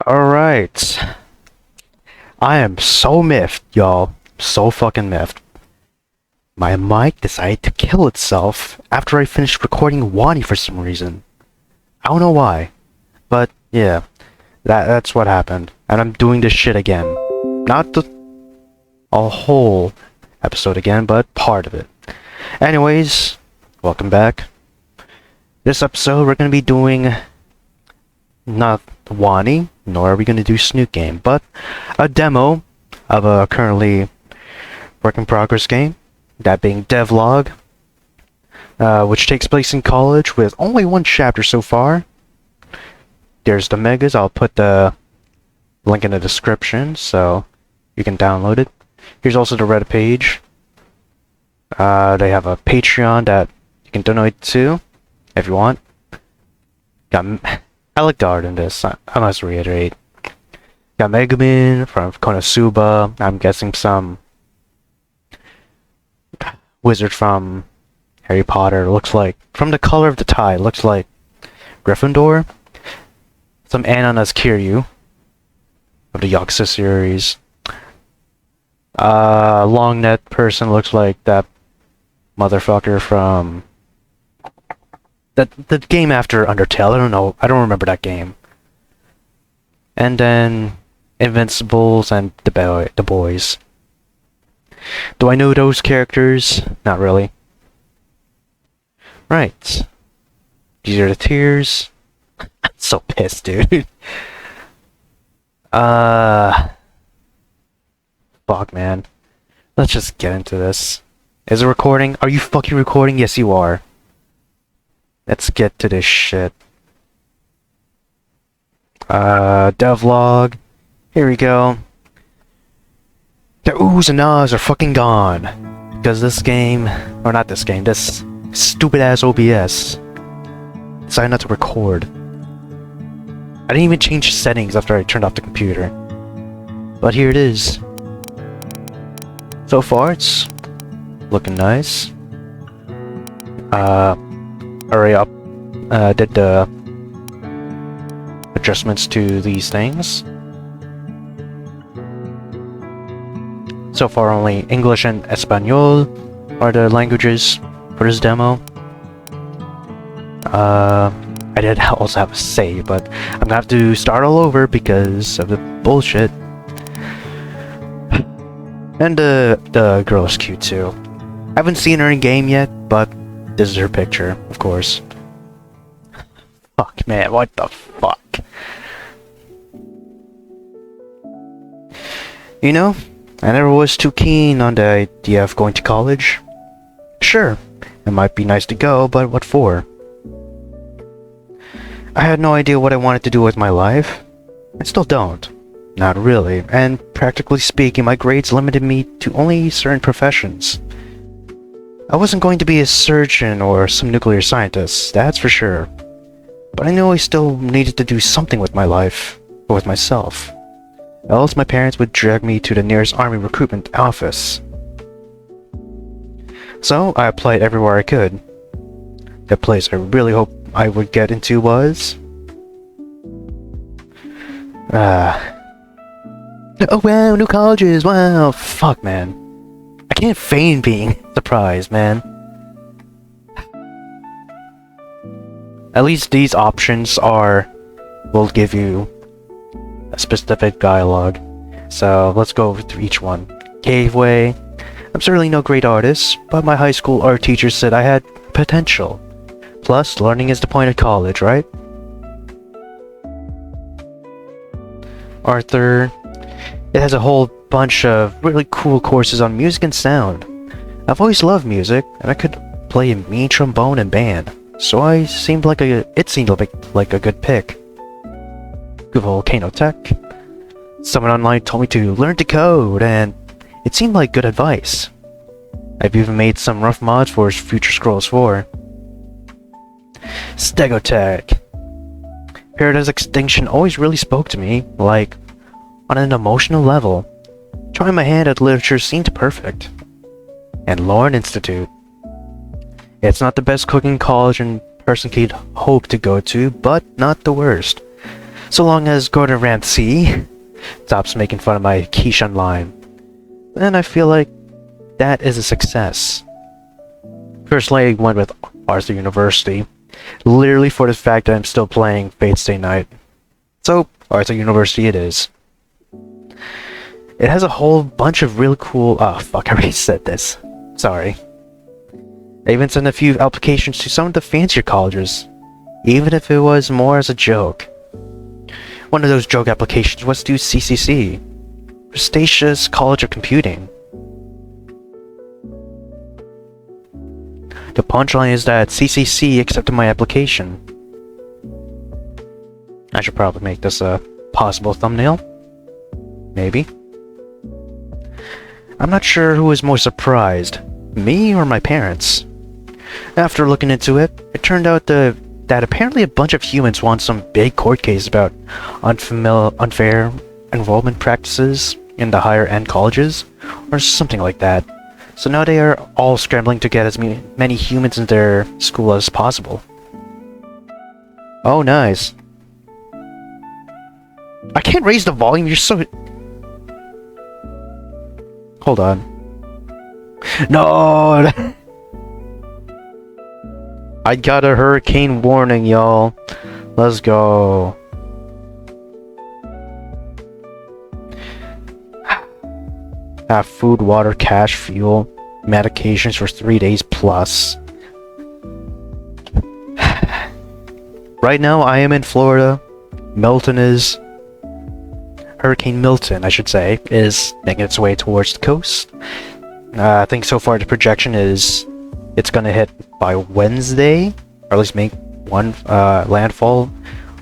Alright. I am so miffed, y'all. So fucking miffed. My mic decided to kill itself after I finished recording Wani for some reason. I don't know why. But yeah, that's what happened. And I'm doing this shit again. Not a whole episode again, but part of it. Anyways, welcome back. This episode we're gonna be doing not Wani, nor are we gonna do Snoot Game, but a demo of a currently work in progress game, that being DevLog, which takes place in college with only one chapter so far. There's the megas. I'll put the link in the description so you can download it. Here's also the Reddit page. They have a Patreon that you can donate to if you want. I like the art in this, I must reiterate. Got Megumin from Konosuba. I'm guessing some wizard from Harry Potter. Looks like, from the color of the tie, looks like Gryffindor. Some Ananas Kiryu of the Yakuza series. Long neck person looks like that motherfucker from the game after Undertale. I don't know. I don't remember that game. And then Invincibles and the boys. Do I know those characters? Not really. Right. These are the tiers. I'm so pissed, dude. Fuck, man. Let's just get into this. Is it recording? Are you fucking recording? Yes, you are. Let's get to this shit. Devlog. Here we go. The oohs and ahs are fucking gone. Because this game, or not this game, this stupid ass OBS decided not to record. I didn't even change settings after I turned off the computer. But here it is. So far, it's looking nice. Hurry up. Did the adjustments to these things. So far, only English and Espanol are the languages for this demo. I did also have a save, but I'm gonna have to start all over because of the bullshit. And the girl is cute too. I haven't seen her in game yet, but this is her picture, of course. Fuck, man, what the fuck? You know, I never was too keen on the idea of going to college. Sure, it might be nice to go, but what for? I had no idea what I wanted to do with my life. I still don't. Not really, and practically speaking, my grades limited me to only certain professions. I wasn't going to be a surgeon or some nuclear scientist, that's for sure. But I knew I still needed to do something with my life, or with myself. Else my parents would drag me to the nearest army recruitment office. So I applied everywhere I could. The place I really hoped I would get into was... oh wow, new colleges, wow, fuck, man. I can't feign being surprised, man. At least these options will give you a specific dialogue. So let's go through each one. Caveway. I'm certainly no great artist, but my high school art teacher said I had potential. Plus, learning is the point of college, right? Arthur. It has a whole bunch of really cool courses on music and sound. I've always loved music, and I could play a mean trombone and band, so it seemed like a good pick. Good Volcano Tech. Someone online told me to learn to code, and it seemed like good advice. I've even made some rough mods for Future Scrolls 4. Stegotech. Paradise Extinction always really spoke to me, like, on an emotional level. Trying my hand at literature seemed perfect. And Lauren Institute. It's not the best cooking college a person could hope to go to, but not the worst. So long as Gordon Ramsay stops making fun of my quiche online, then I feel like that is a success. Personally, I went with Arthur University, literally for the fact that I'm still playing Fate Stay Night. So, Arthur University it is. It has a whole bunch of really cool... Oh, fuck, I already said this. Sorry. I even sent a few applications to some of the fancier colleges, even if it was more as a joke. One of those joke applications was to CCC, Cretaceous College of Computing. The punchline is that CCC accepted my application. I should probably make this a possible thumbnail. Maybe. I'm not sure who was more surprised, me or my parents. After looking into it, it turned out that apparently a bunch of humans won some big court case about unfair enrollment practices in the higher end colleges, or something like that. So now they are all scrambling to get as many humans in their school as possible. Oh, nice. I can't raise the volume, you're so... Hold on. No! I got a hurricane warning, y'all. Let's go. Have food, water, cash, fuel, medications for 3 days plus. Right now, I am in Florida. Hurricane Milton, I should say, is making its way towards the coast. I think so far the projection is it's gonna hit by Wednesday, or at least make one landfall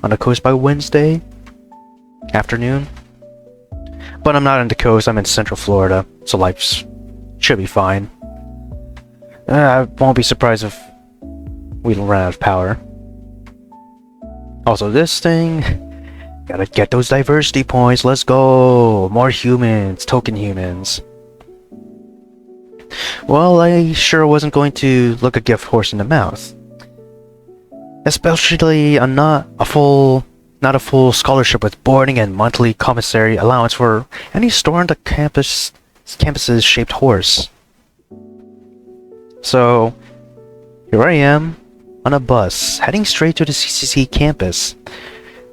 on the coast by Wednesday afternoon. But I'm not on the coast, I'm in Central Florida, so life should be fine. I won't be surprised if we run out of power. Also, this thing, gotta get those diversity points, let's go! More humans, token humans. Well, I sure wasn't going to look a gift horse in the mouth. Especially not a full scholarship with boarding and monthly commissary allowance for any store on the campus's shaped horse. So, here I am, on a bus, heading straight to the CCC campus,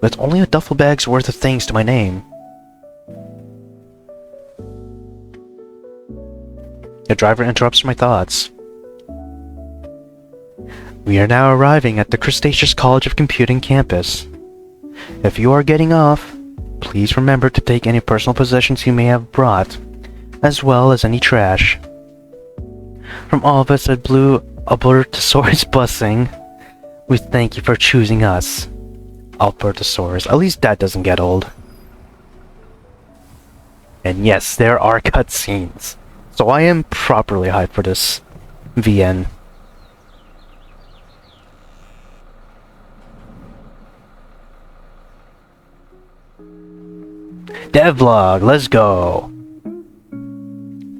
with only a duffel bag's worth of things to my name. The driver interrupts my thoughts. We are now arriving at the Cretaceous College of Computing campus. If you are getting off, please remember to take any personal possessions you may have brought, as well as any trash. From all of us at Blue Albertosaurus Busing, we thank you for choosing us. Albertosaurus, at least that doesn't get old. And yes, there are cutscenes. So I am properly hyped for this VN. DevLog, let's go!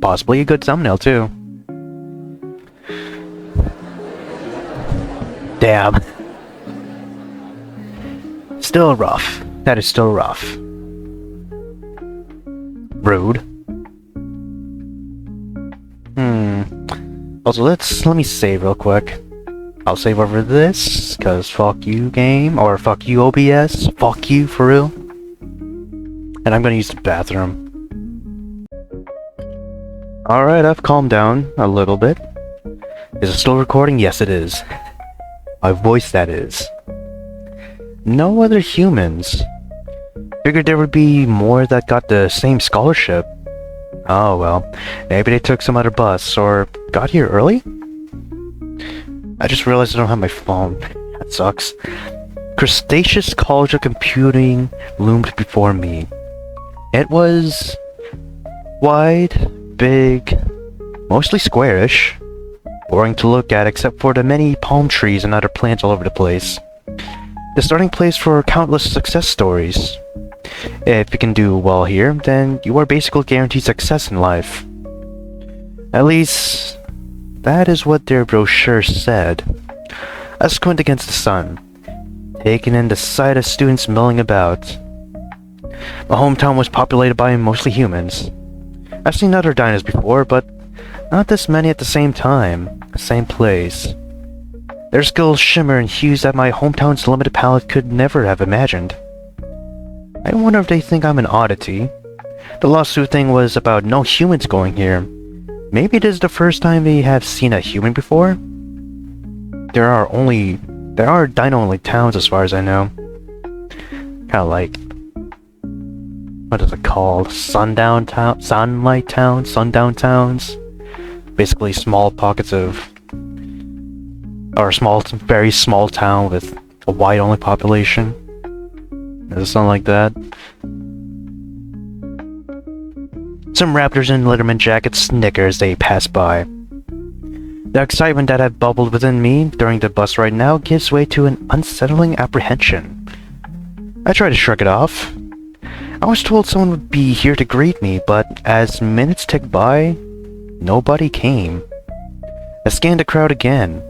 Possibly a good thumbnail too. Damn. Still rough. That is still rough. Rude. Also, let me save real quick. I'll save over this, cause fuck you game, or fuck you OBS, fuck you for real. And I'm gonna use the bathroom. Alright, I've calmed down a little bit. Is it still recording? Yes, it is. My voice, that is. No other humans. Figured there would be more that got the same scholarship. Oh well, maybe they took some other bus, or got here early? I just realized I don't have my phone. That sucks. Cretaceous College of Computing loomed before me. It was wide, big, mostly squarish, boring to look at except for the many palm trees and other plants all over the place. The starting place for countless success stories. If you can do well here, then you are basically guaranteed success in life. At least, that is what their brochure said. I squint against the sun. taking in the sight of students milling about. My hometown was populated by mostly humans. I've seen other diners before, but not this many at the same time, same place. Their skills shimmer in hues that my hometown's limited palette could never have imagined. I wonder if they think I'm an oddity. The lawsuit thing was about no humans going here. Maybe it is the first time they have seen a human before? There are dino-only towns as far as I know. Kinda like, what is it called? Sunlight towns? Sundown towns? Basically small pockets of, or very small town with a white-only population. Is it something like that? Some raptors in Letterman jackets snicker as they pass by. The excitement that had bubbled within me during the bus ride now gives way to an unsettling apprehension. I try to shrug it off. I was told someone would be here to greet me, but as minutes ticked by, nobody came. I scanned the crowd again,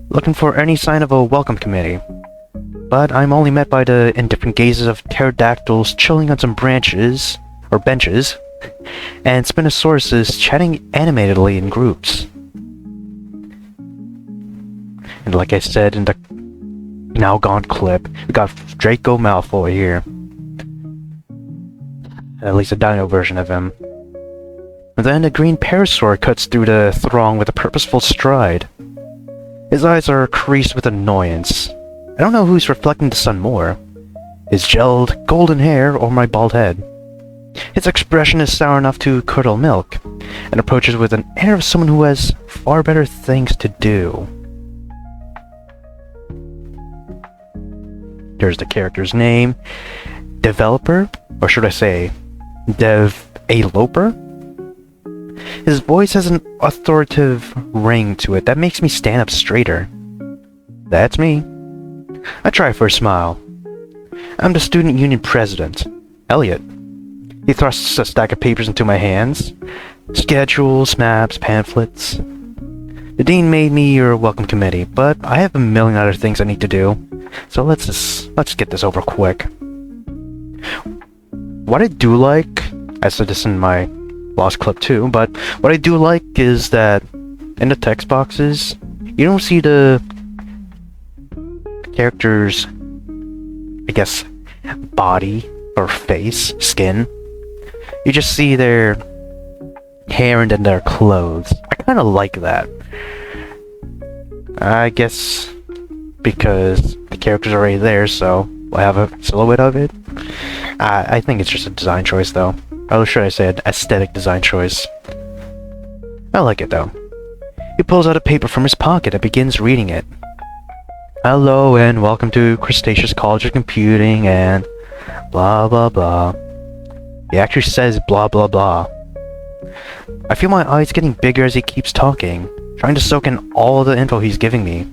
looking for any sign of a welcome committee. But I'm only met by the indifferent gazes of pterodactyls chilling on some benches, and Spinosauruses chatting animatedly in groups. And like I said in the now gone clip, we got Draco Malfoy here. At least a dino version of him. And then a green parasaur cuts through the throng with a purposeful stride. His eyes are creased with annoyance. I don't know who's reflecting the sun more, his gelled golden hair or my bald head. His expression is sour enough to curdle milk, and approaches with an air of someone who has far better things to do. There's the character's name, Developer, or should I say, Dev-a-loper? His voice has an authoritative ring to it that makes me stand up straighter. That's me. I try for a smile. I'm the student union president, Elliot. He thrusts a stack of papers into my hands. Schedules, maps, pamphlets. The dean made me your welcome committee, but I have a million other things I need to do. So let's get this over quick. What I do like, I said this in my lost clip too, but what I do like is that in the text boxes, you don't see the character's, I guess, body or face, skin. You just see their hair and then their clothes. I kind of like that. I guess because the character's already there, so we'll have a silhouette of it. I think it's just a design choice, though. Or should I say an aesthetic design choice. I like it, though. He pulls out a paper from his pocket and begins reading it. Hello and welcome to Cretaceous College of Computing and blah blah blah. He actually says blah blah blah. I feel my eyes getting bigger as he keeps talking, trying to soak in all the info he's giving me.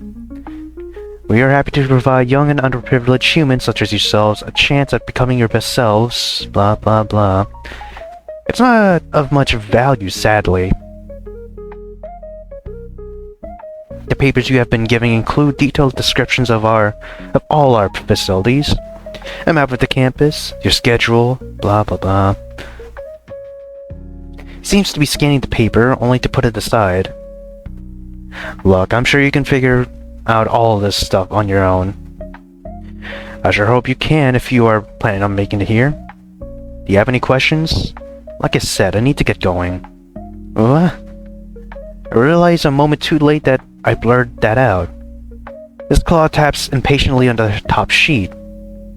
We are happy to provide young and underprivileged humans such as yourselves a chance at becoming your best selves, blah blah blah. It's not of much value, sadly. The papers you have been giving include detailed descriptions of all our facilities, a map of the campus, your schedule, blah blah blah. He seems to be scanning the paper, only to put it aside. Look, I'm sure you can figure out all this stuff on your own. I sure hope you can if you are planning on making it here. Do you have any questions? Like I said, I need to get going. What? I realized a moment too late that I blurred that out. This claw taps impatiently on the top sheet,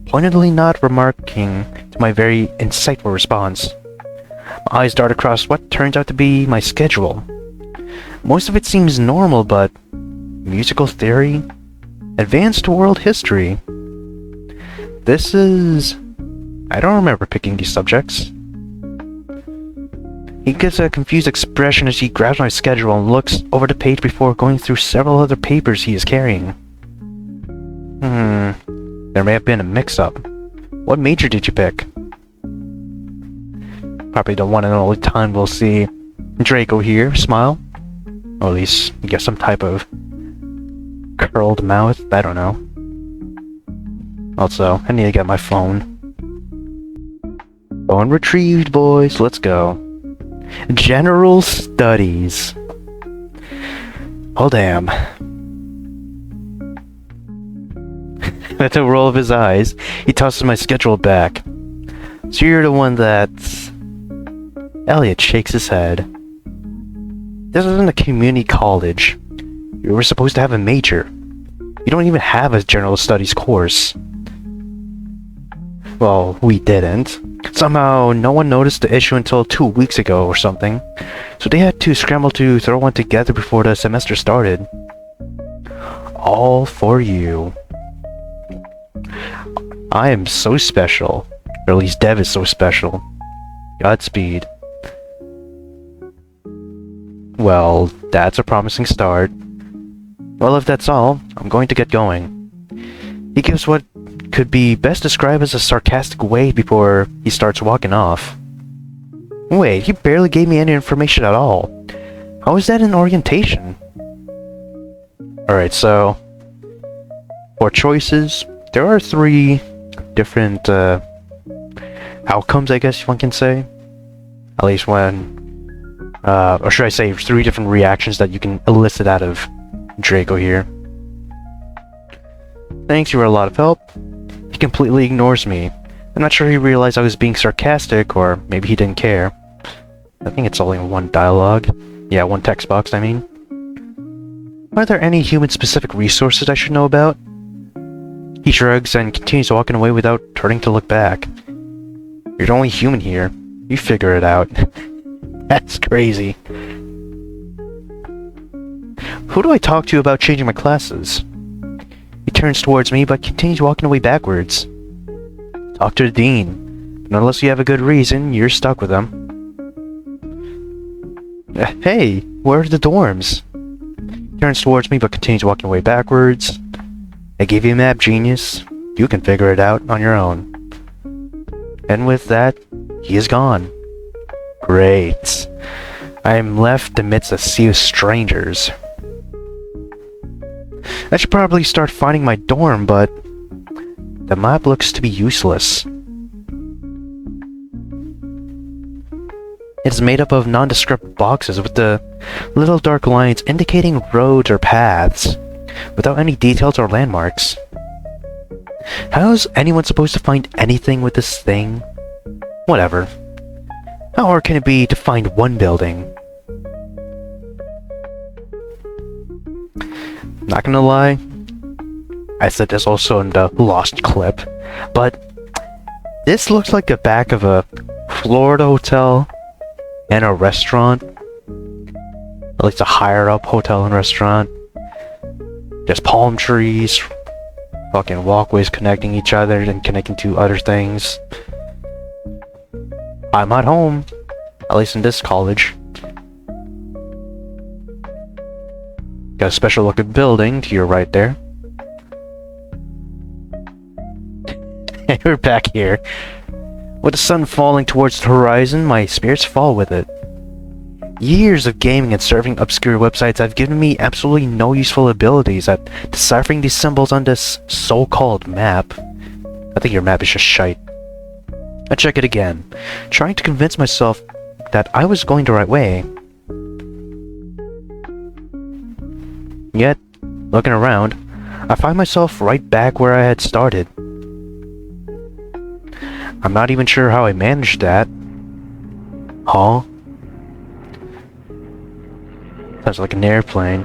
pointedly not remarking to my very insightful response. My eyes dart across what turns out to be my schedule. Most of it seems normal, but musical theory? Advanced world history? This is... I don't remember picking these subjects. He gives a confused expression as he grabs my schedule and looks over the page before going through several other papers he is carrying. There may have been a mix-up. What major did you pick? Probably the one and only time we'll see Draco here smile. Or at least get some type of curled mouth, I don't know. Also, I need to get my phone. Phone retrieved, boys. Let's go. General Studies. Oh, damn. At the roll of his eyes, he tosses my schedule back. So you're the one that's... Elliot shakes his head. This isn't a community college. You were supposed to have a major. You don't even have a general studies course. Well, we didn't. Somehow, no one noticed the issue until 2 weeks ago or something. So they had to scramble to throw one together before the semester started. All for you. I am so special. Or at least Dev is so special. Godspeed. Well, that's a promising start. Well, if that's all, I'm going to get going. He gives what could be best described as a sarcastic wave before he starts walking off. Wait, he barely gave me any information at all. How is that in orientation? Alright, so... for choices, there are 3 different, outcomes, I guess one can say. At least when... or should I say 3 different reactions that you can elicit out of Draco here. Thanks, you were a lot of help. He completely ignores me. I'm not sure he realized I was being sarcastic, or maybe he didn't care. I think it's only one dialogue. Yeah, one text box, I mean. Are there any human-specific resources I should know about? He shrugs and continues walking away without turning to look back. You're the only human here. You figure it out. That's crazy. Who do I talk to about changing my classes? He turns towards me, but continues walking away backwards. Talk to the dean. And unless you have a good reason, you're stuck with him. Hey, where are the dorms? He turns towards me, but continues walking away backwards. I gave you a map, genius. You can figure it out on your own. And with that, he is gone. Great. I am left amidst a sea of strangers. I should probably start finding my dorm, but the map looks to be useless. It's made up of nondescript boxes with the little dark lines indicating roads or paths, without any details or landmarks. How is anyone supposed to find anything with this thing? Whatever. How hard can it be to find one building? Not gonna lie, I said this also in the Lost clip, but this looks like the back of a Florida hotel and a restaurant. At least a higher up hotel and restaurant. There's palm trees, fucking walkways connecting each other and connecting to other things. I'm at home, at least in this college. Got a special looking building to your right there. And we're back here. With the sun falling towards the horizon, my spirits fall with it. Years of gaming and surfing obscure websites have given me absolutely no useful abilities at deciphering these symbols on this so-called map. I think your map is just shite. I check it again, trying to convince myself that I was going the right way. Yet, looking around, I find myself right back where I had started. I'm not even sure how I managed that. Huh? Sounds like an airplane.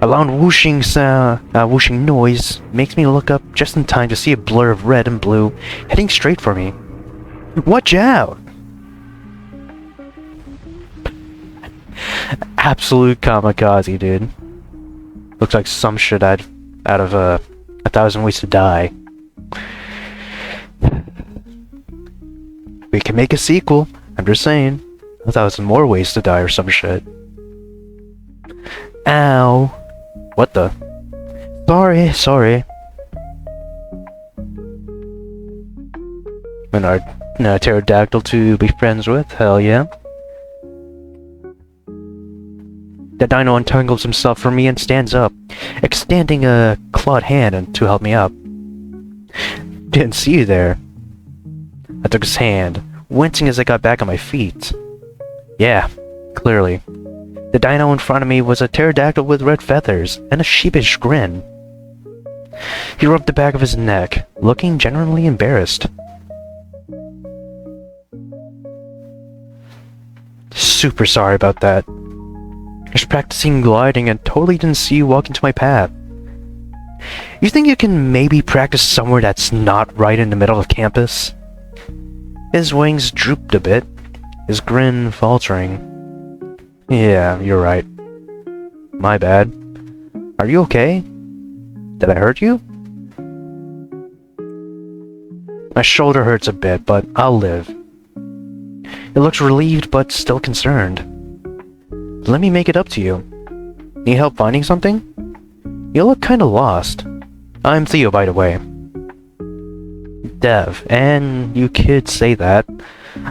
A loud whooshing whooshing noise makes me look up just in time to see a blur of red and blue heading straight for me. Watch out! Absolute kamikaze, dude. Looks like some shit out of a Thousand Ways to Die. We can make a sequel. I'm just saying. 1,000 More Ways to Die or some shit. Ow. What the? Sorry. An pterodactyl to be friends with? Hell yeah. The dino untangles himself from me and stands up, extending a clawed hand to help me up. Didn't see you there. I took his hand, wincing as I got back on my feet. Yeah, clearly. The dino in front of me was a pterodactyl with red feathers and a sheepish grin. He rubbed the back of his neck, looking genuinely embarrassed. Super sorry about that. I was practicing gliding and totally didn't see you walk into my path. You think you can maybe practice somewhere that's not right in the middle of campus? His wings drooped a bit, his grin faltering. Yeah, you're right. My bad. Are you okay? Did I hurt you? My shoulder hurts a bit, but I'll live. It looks relieved, but still concerned. Let me make it up to you. Need help finding something? You look kinda lost. I'm Theo, by the way. Dev, and you kids say that.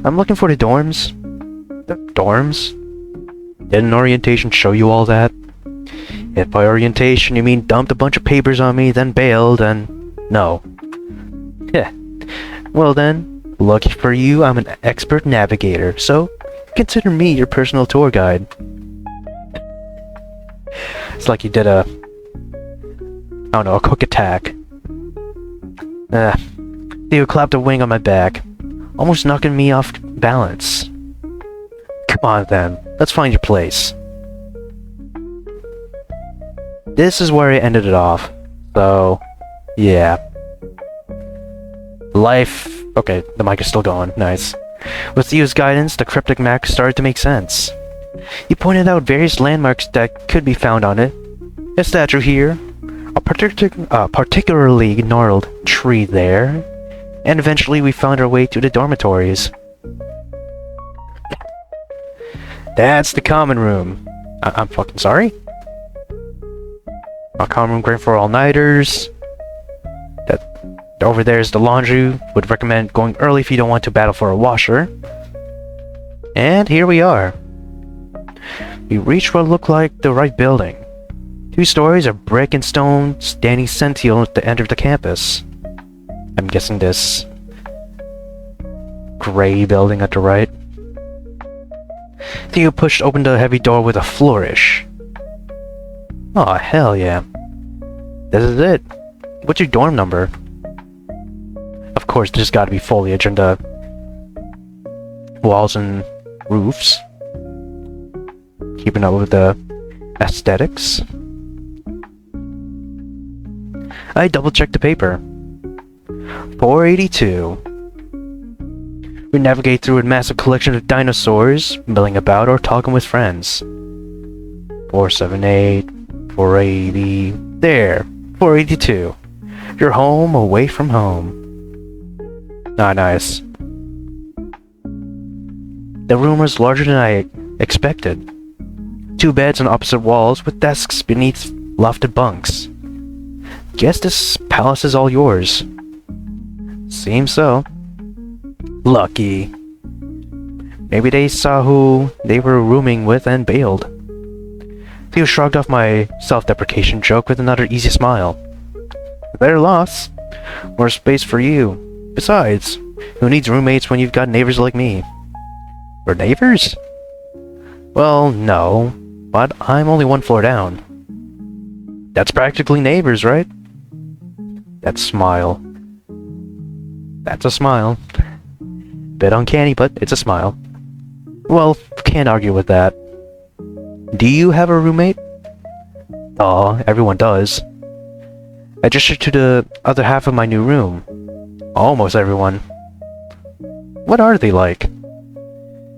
I'm looking for the dorms. The dorms? Didn't orientation show you all that? If by orientation you mean dumped a bunch of papers on me, then bailed, and... no. Heh. Well then, lucky for you, I'm an expert navigator, so consider me your personal tour guide. It's like you did a... I don't know, a quick attack. Theo clapped a wing on my back, almost knocking me off balance. Come on then, let's find your place. This is where I ended it off, so... yeah. Life... okay, the mic is still going, nice. With Theo's guidance, the cryptic map started to make sense. He pointed out various landmarks that could be found on it. A statue here, a particularly gnarled tree there, and eventually we found our way to the dormitories. That's the common room. I'm fucking sorry? A common room great for all-nighters. Over there is the laundry. Would recommend going early if you don't want to battle for a washer. And here we are. We reached what looked like the right building. 2 stories of brick and stone standing sentinel at the end of the campus. I'm guessing this gray building at the right. Theo pushed open the heavy door with a flourish. Aw, hell yeah. This is it. What's your dorm number? Of course, there's gotta be foliage on the walls and roofs. Keeping up with the aesthetics. I double-checked the paper. 482. We navigate through a massive collection of dinosaurs, milling about or talking with friends. 478, 480, there, 482. You're home away from home. Ah, nice. The room was larger than I expected. 2 beds on opposite walls with desks beneath lofted bunks. Guess this palace is all yours. Seems so. Lucky. Maybe they saw who they were rooming with and bailed. Theo shrugged off my self-deprecation joke with another easy smile. Their loss. More space for you. Besides, who needs roommates when you've got neighbors like me? We're neighbors? Well, no, but I'm only 1 floor down. That's practically neighbors, right? That smile. That's a smile. Bit uncanny, but it's a smile. Well, can't argue with that. Do you have a roommate? Aw, everyone does. I gestured to the other half of my new room. Almost everyone. What are they like?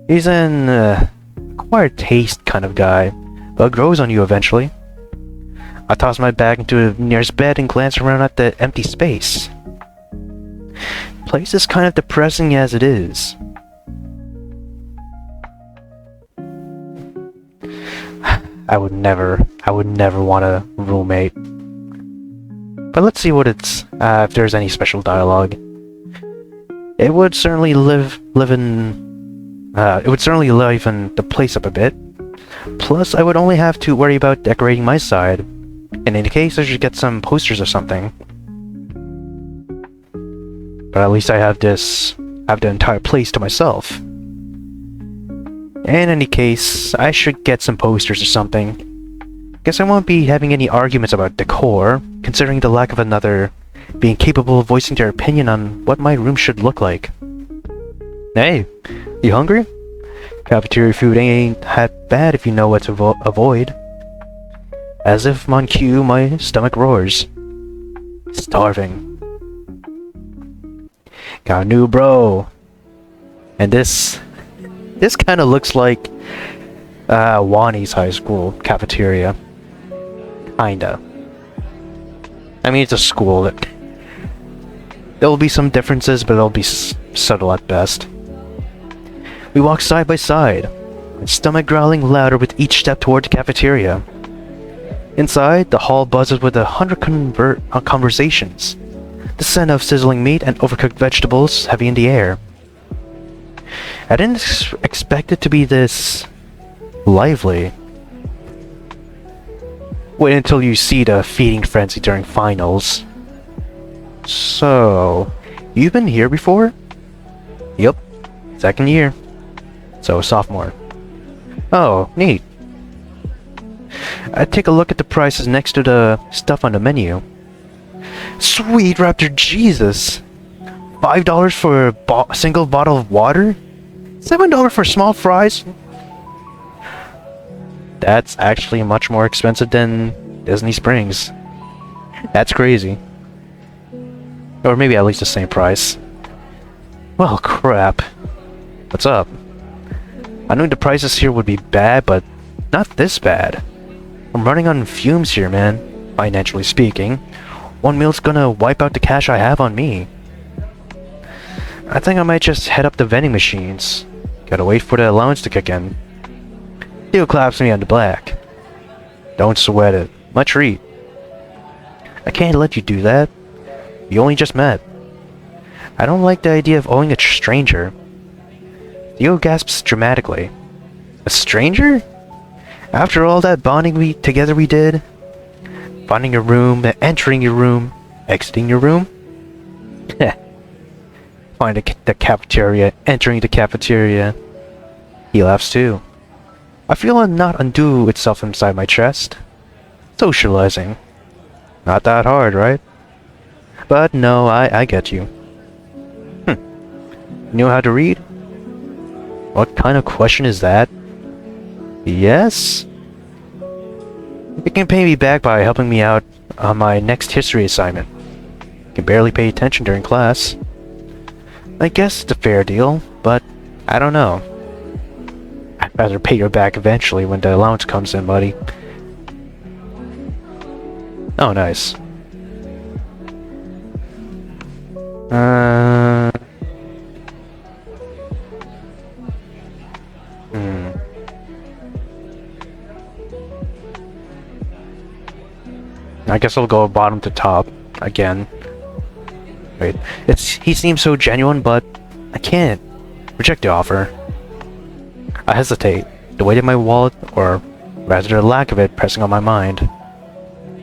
He's an, acquired taste kind of guy, but grows on you eventually. I tossed my bag into the nearest bed and glanced around at the empty space. Place is kind of depressing as it is. I would never want a roommate. But let's see what it's, if there's any special dialogue. It would certainly liven the place up a bit. Plus, I would only have to worry about decorating my side. In any case, I should get some posters or something. But at least I have the entire place to myself. In any case, I should get some posters or something. Guess I won't be having any arguments about decor, considering the lack of another being capable of voicing their opinion on what my room should look like. Hey, you hungry? Cafeteria food ain't that bad if you know what to avoid. As if on cue, my stomach roars. Starving. Got a new bro. And this kind of looks like Wani's high school cafeteria. Kinda. I mean, it's a school. There will be some differences, but they'll be subtle at best. We walk side by side, my stomach growling louder with each step toward the cafeteria. Inside, the hall buzzes with 100 conversations. The scent of sizzling meat and overcooked vegetables heavy in the air. I didn't expect it to be this lively. Wait until you see the feeding frenzy during finals. So, you've been here before? Yup, second year. So, sophomore. Oh, neat. I take a look at the prices next to the stuff on the menu. Sweet Raptor Jesus! $5 for a single bottle of water? $7 for small fries? That's actually much more expensive than Disney Springs. That's crazy. Or maybe at least the same price. Well, crap. What's up? I knew the prices here would be bad, but not this bad. I'm running on fumes here, man. Financially speaking. One meal's gonna wipe out the cash I have on me. I think I might just head up the vending machines. Gotta wait for the allowance to kick in. Theo claps me on the back. Don't sweat it. My treat. I can't let you do that. We only just met. I don't like the idea of owing a stranger. Theo gasps dramatically. A stranger? After all that bonding we did? Finding your room, entering your room, exiting your room? Heh. Find the cafeteria, entering the cafeteria. He laughs too. I feel a knot undo itself inside my chest. Socializing. Not that hard, right? But no, I get you. You know how to read? What kind of question is that? Yes? You can pay me back by helping me out on my next history assignment. You can barely pay attention during class. I guess it's a fair deal, but I don't know. I'd rather pay you back eventually when the allowance comes in, buddy. Oh, nice. I guess I'll go bottom to top again. Wait, he seems so genuine, but I can't reject the offer. I hesitate, the weight of my wallet, or rather the lack of it, pressing on my mind.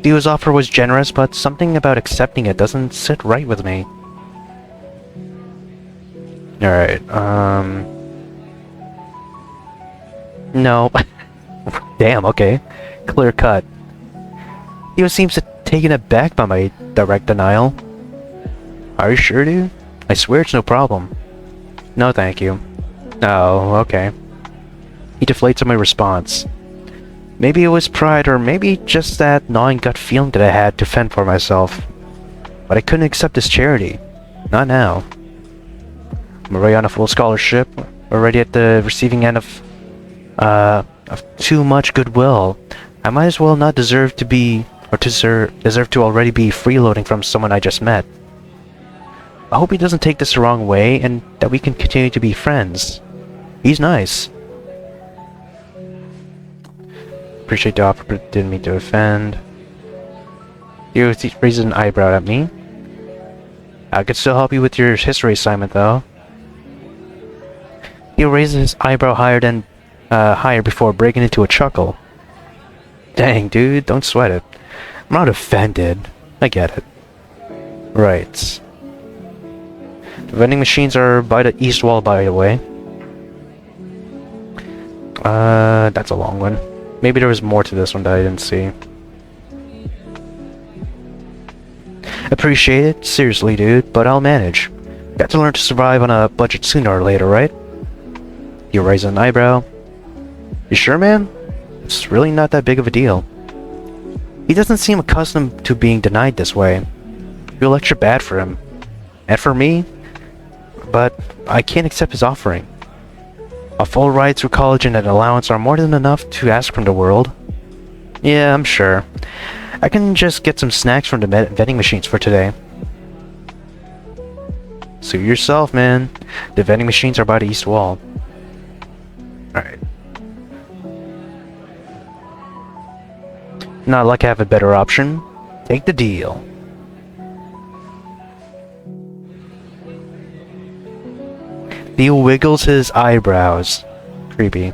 Theo's offer was generous, but something about accepting it doesn't sit right with me. Alright, no. Damn, okay. Clear cut. Theo seems taken aback by my direct denial. Are you sure, dude? I swear it's no problem. No, thank you. Oh, okay. He deflates at my response. Maybe it was pride, or maybe just that gnawing gut feeling that I had to fend for myself. But I couldn't accept this charity. Not now. I'm already on a full scholarship, already at the receiving end of too much goodwill. I might as well not deserve to be, or deserve to already be freeloading from someone I just met. I hope he doesn't take this the wrong way, and that we can continue to be friends. He's nice. Appreciate the offer, but didn't mean to offend. He raises an eyebrow at me. I could still help you with your history assignment, though. He raises his eyebrow higher before breaking into a chuckle. Dang, dude, don't sweat it. I'm not offended. I get it. Right. Vending machines are by the east wall, by the way. That's a long one. Maybe there was more to this one that I didn't see. Appreciate it, seriously, dude, but I'll manage. Got to learn to survive on a budget sooner or later, right? You raise an eyebrow. You sure, man? It's really not that big of a deal. He doesn't seem accustomed to being denied this way. I feel extra bad for him. And for me? But I can't accept his offering. A full ride through college and an allowance are more than enough to ask from the world. Yeah, I'm sure. I can just get some snacks from the vending machines for today. Suit yourself, man. The vending machines are by the east wall. Alright. Not like I have a better option. Take the deal. Theo wiggles his eyebrows. Creepy.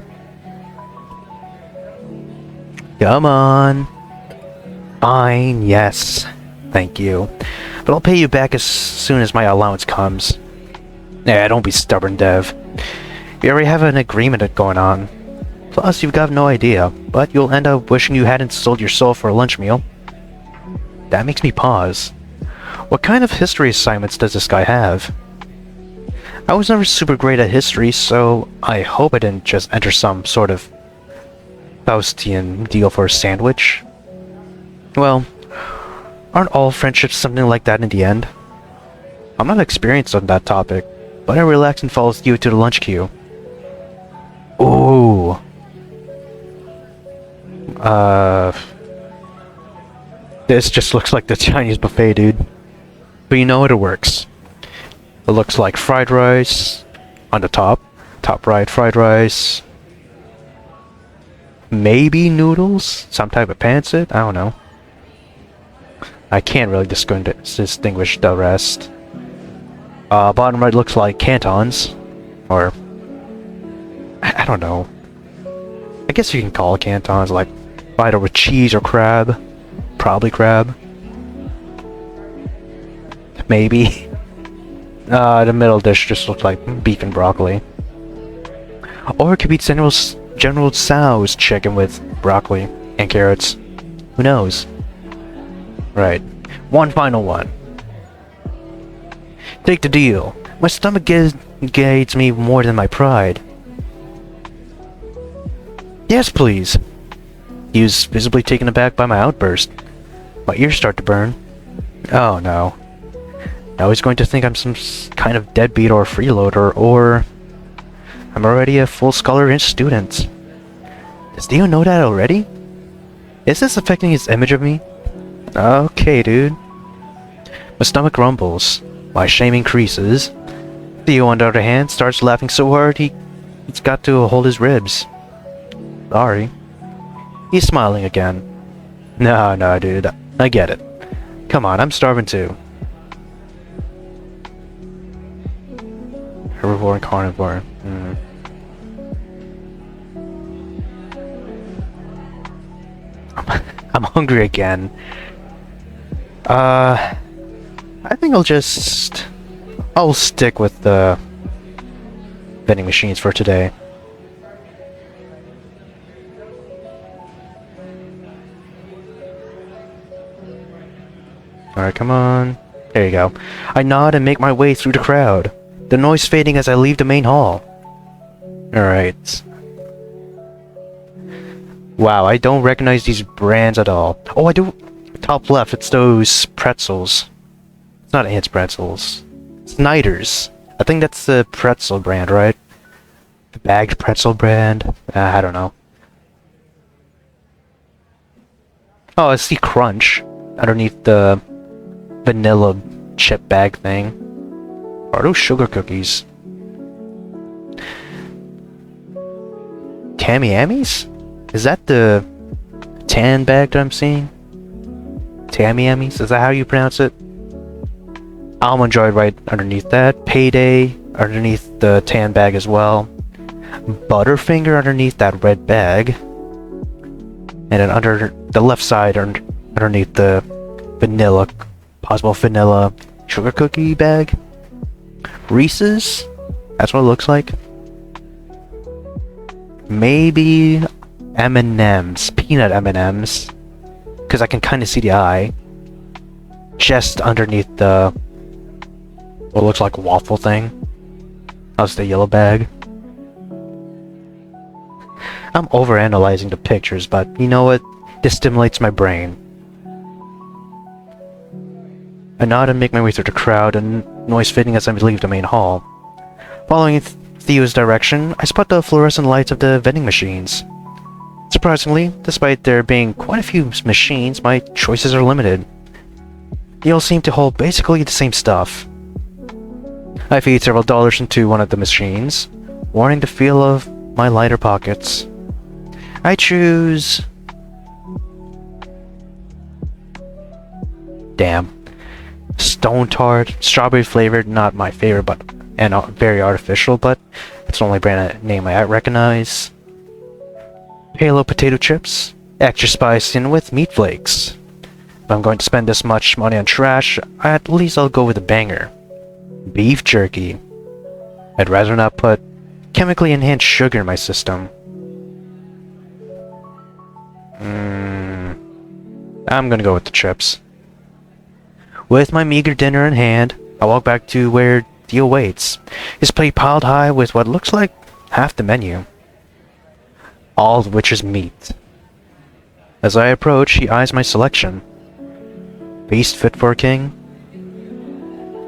Come on. Fine, yes. Thank you. But I'll pay you back as soon as my allowance comes. Nah, don't be stubborn, Dev. We already have an agreement going on. Plus, you've got no idea, but you'll end up wishing you hadn't sold your soul for a lunch meal. That makes me pause. What kind of history assignments does this guy have? I was never super great at history, so I hope I didn't just enter some sort of Faustian deal for a sandwich. Well, aren't all friendships something like that in the end? I'm not experienced on that topic, but I relax and follow you to the lunch queue. Ooh. This just looks like the Chinese buffet, dude. But you know it works. It looks like fried rice on the top. Top right, fried rice. Maybe noodles? Some type of pancit? I don't know. I can't really distinguish the rest. Bottom right looks like cantons. Or... I don't know. I guess you can call it cantons, like either with cheese or crab. Probably crab. Maybe. The middle dish just looks like beef and broccoli. Or it could be General Tso's chicken with broccoli and carrots. Who knows? Right. One final one. Take the deal. My stomach gates me more than my pride. Yes, please. He was visibly taken aback by my outburst. My ears start to burn. Oh no. Now he's going to think I'm some kind of deadbeat or freeloader, or... I'm already a full scholar student. Does Theo know that already? Is this affecting his image of me? Okay, dude. My stomach rumbles. My shame increases. Theo, on the other hand, starts laughing so hard he's got to hold his ribs. Sorry. He's smiling again. No, dude. I get it. Come on, I'm starving too. Herbivore and carnivore. I'm hungry again. I think I'll stick with the vending machines for today. Alright, come on. There you go. I nod and make my way through the crowd. The noise fading as I leave the main hall. Alright. Wow, I don't recognize these brands at all. Oh, I do. Top left, it's those pretzels. It's not Ants pretzels. Snyder's. I think that's the pretzel brand, right? The bagged pretzel brand. I don't know. Oh, I see Crunch underneath the vanilla chip bag thing. Are those sugar cookies? Tamiyamis? Is that the tan bag that I'm seeing? Tamiyamis? Is that how you pronounce it? Almond Joy right underneath that. Payday underneath the tan bag as well. Butterfinger underneath that red bag. And then under the left side underneath the vanilla, possible vanilla sugar cookie bag. Reese's? That's what it looks like. Maybe M&M's, peanut M&M's, because I can kind of see the eye just underneath the what looks like a waffle thing. That's the yellow bag. I'm overanalyzing the pictures, but you know what? This stimulates my brain. I nod and make my way through the crowd, and noise fading as I leave the main hall. Following Theo's direction, I spot the fluorescent lights of the vending machines. Surprisingly, despite there being quite a few machines, my choices are limited. They all seem to hold basically the same stuff. I feed several dollars into one of the machines, warning the feel of my lighter pockets. I choose... Damn. Stone Tart, strawberry flavored, not my favorite, but and very artificial, but it's the only brand name I recognize. Halo potato chips, extra spicy and with meat flakes. If I'm going to spend this much money on trash, at least I'll go with a banger. Beef jerky. I'd rather not put chemically enhanced sugar in my system. I'm gonna go with the chips. With my meager dinner in hand, I walk back to where Theo waits, his plate piled high with what looks like half the menu. All of which is meat. As I approach, he eyes my selection. Feast fit for a king?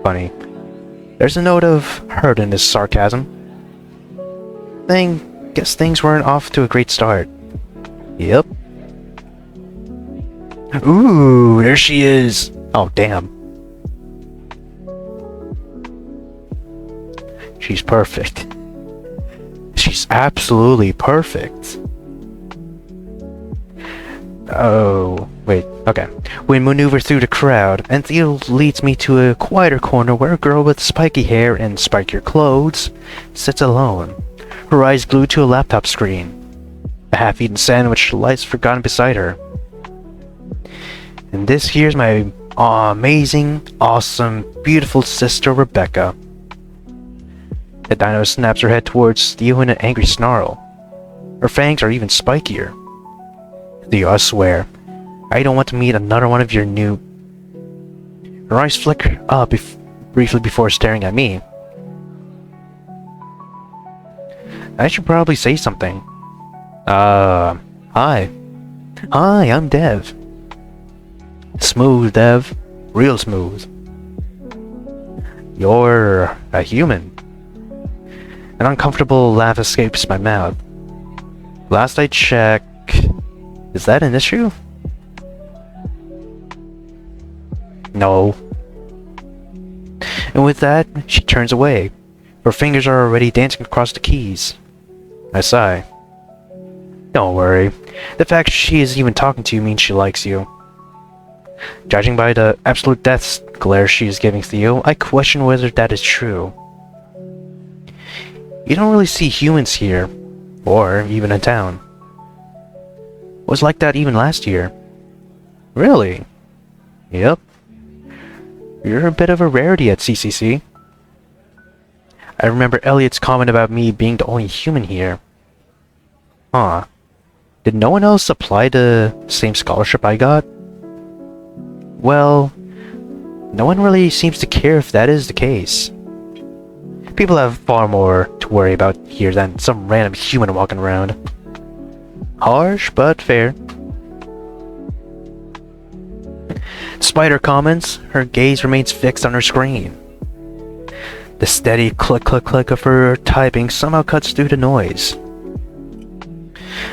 Funny. There's a note of hurt in his sarcasm. Guess things weren't off to a great start. Yep. Ooh, there she is! Oh, damn. She's perfect. She's absolutely perfect. Oh, wait, okay. We maneuver through the crowd, and Theo leads me to a quieter corner where a girl with spiky hair and spikier clothes sits alone, her eyes glued to a laptop screen. A half-eaten sandwich lies forgotten beside her. And this here's my amazing, awesome, beautiful sister Rebecca. The dino snaps her head towards Theo in an angry snarl. Her fangs are even spikier. Theo, I swear, I don't want to meet another one of your new... Her eyes flicker up briefly before staring at me. I should probably say something. Hi. Hi, I'm Dev. Smooth, Dev. Real smooth. You're a human. An uncomfortable laugh escapes my mouth. Last I checked... Is that an issue? No. And with that, she turns away. Her fingers are already dancing across the keys. I sigh. Don't worry. The fact she is even talking to you means she likes you. Judging by the absolute death glare she is giving Theo, I question whether that is true. You don't really see humans here, or even in town. Was like that even last year. Really? Yep. You're a bit of a rarity at CCC. I remember Elliot's comment about me being the only human here. Huh. Did no one else apply the same scholarship I got? Well, no one really seems to care if that is the case. People have far more to worry about here than some random human walking around. Harsh, but fair. Despite her comments, her gaze remains fixed on her screen. The steady click-click-click of her typing somehow cuts through the noise.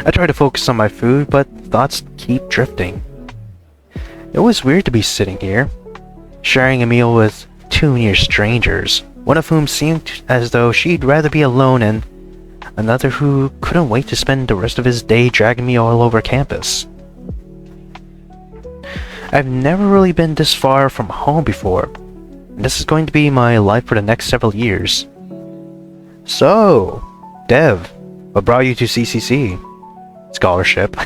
I try to focus on my food, but thoughts keep drifting. It was weird to be sitting here, sharing a meal with two near strangers, one of whom seemed as though she'd rather be alone and another who couldn't wait to spend the rest of his day dragging me all over campus. I've never really been this far from home before, and this is going to be my life for the next several years. So, Dev, what brought you to CCC? Scholarship.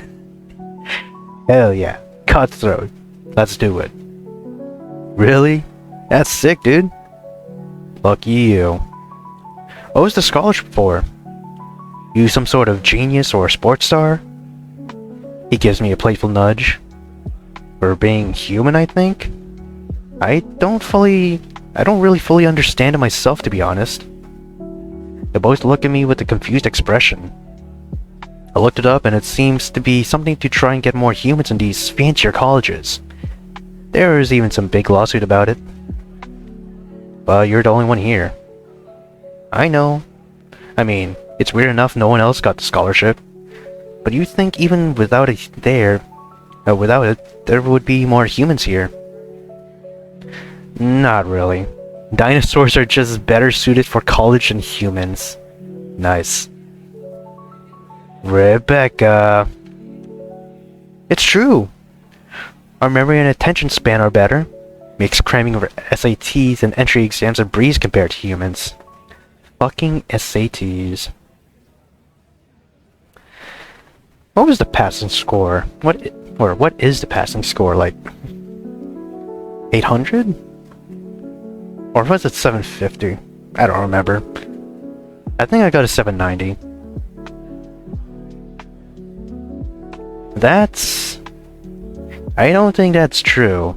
Hell yeah, cutthroat. Let's do it. Really? That's sick, dude. Lucky you. What was the scholarship for? You some sort of genius or sports star? He gives me a playful nudge. For being human, I think? I don't really fully understand it myself, to be honest. They both look at me with a confused expression. I looked it up and it seems to be something to try and get more humans in these fancier colleges. There is even some big lawsuit about it. But you're the only one here. I know. I mean, it's weird enough no one else got the scholarship. But you think even without it, there would be more humans here. Not really. Dinosaurs are just better suited for college than humans. Nice. Rebecca. It's true. Our memory and attention span are better. Makes cramming over SATs and entry exams a breeze compared to humans. Fucking SATs. What was the passing score? What is the passing score? Like 800? Or was it 750? I don't remember. I think I got a 790. I don't think that's true.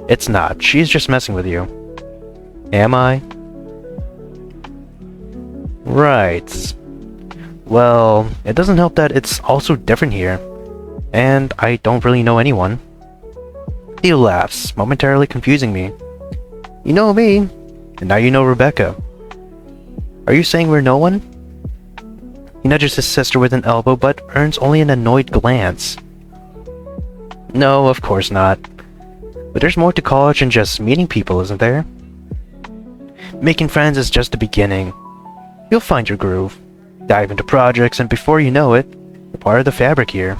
It's not. She's just messing with you. Am I? Right. Well, it doesn't help that it's also different here. And I don't really know anyone. Theo laughs, momentarily confusing me. You know me, and now you know Rebecca. Are you saying we're no one? He nudges his sister with an elbow, but earns only an annoyed glance. No, of course not. But there's more to college than just meeting people, isn't there? Making friends is just the beginning. You'll find your groove, dive into projects, and before you know it, you're part of the fabric here.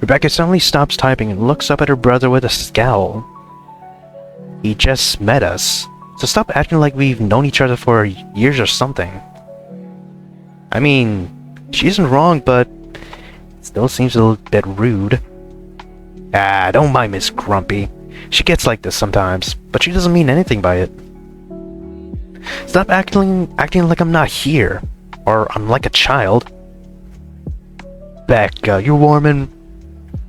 Rebecca suddenly stops typing and looks up at her brother with a scowl. He just met us, so stop acting like we've known each other for years or something. I mean, she isn't wrong, but it still seems a little bit rude. Ah, don't mind Miss Grumpy. She gets like this sometimes, but she doesn't mean anything by it. Stop acting like I'm not here, or I'm like a child. Becca, your warm and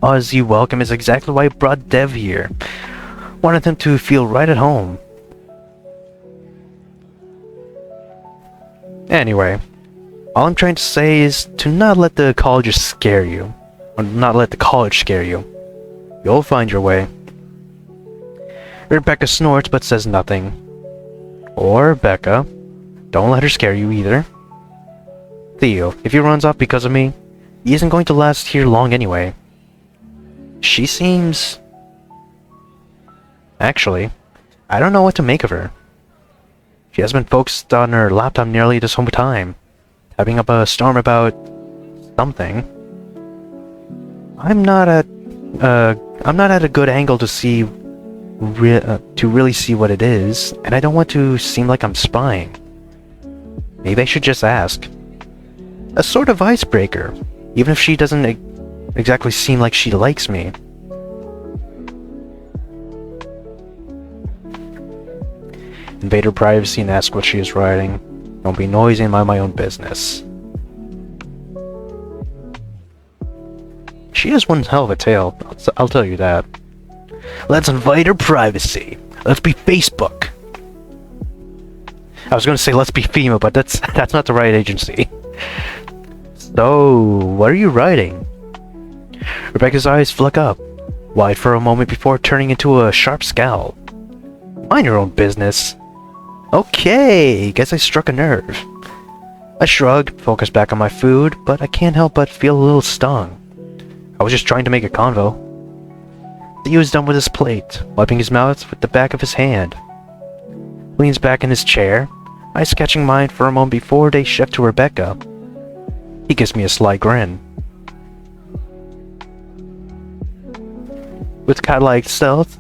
Aussie welcome is exactly why I brought Dev here. Wanted him to feel right at home. Anyway, all I'm trying to say is to not let the colleges scare you. Or not let the college scare you. You'll find your way. Rebecca snorts but says nothing. Or Becca, don't let her scare you either. Theo, if he runs off because of me, he isn't going to last here long anyway. She seems... Actually, I don't know what to make of her. She has been focused on her laptop nearly this whole time, typing up a storm about something. I'm not at a good angle to see to really see what it is, and I don't want to seem like I'm spying. Maybe I should just ask. A sort of icebreaker, even if she doesn't exactly seem like she likes me. Invade her privacy and ask what she is writing. Don't be noisy and mind my own business. She has one hell of a tail, I'll tell you that. Let's invade her privacy. Let's be Facebook. I was going to say let's be FEMA, but that's not the right agency. So, what are you writing? Rebecca's eyes flick up, wide for a moment before turning into a sharp scowl. Mind your own business. Okay, guess I struck a nerve. I shrugged, focused back on my food, but I can't help but feel a little stung. I was just trying to make a convo. Theo is done with his plate, wiping his mouth with the back of his hand. Leans back in his chair, eyes catching mine for a moment before they shift to Rebecca. He gives me a sly grin. With cat-like stealth,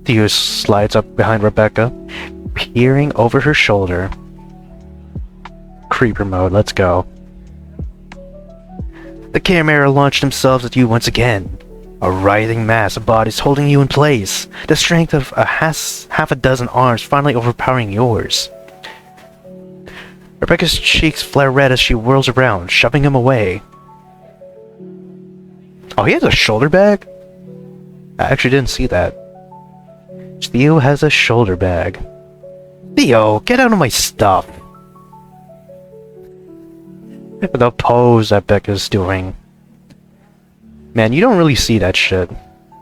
Theo slides up behind Rebecca, peering over her shoulder. Creeper mode, let's go. The camera launched themselves at you once again. A writhing mass of bodies holding you in place. The strength of half a dozen arms finally overpowering yours. Rebecca's cheeks flare red as she whirls around, shoving him away. Oh, he has a shoulder bag? I actually didn't see that. Theo has a shoulder bag. Theo, get out of my stuff. The pose that Becca's doing. Man, you don't really see that shit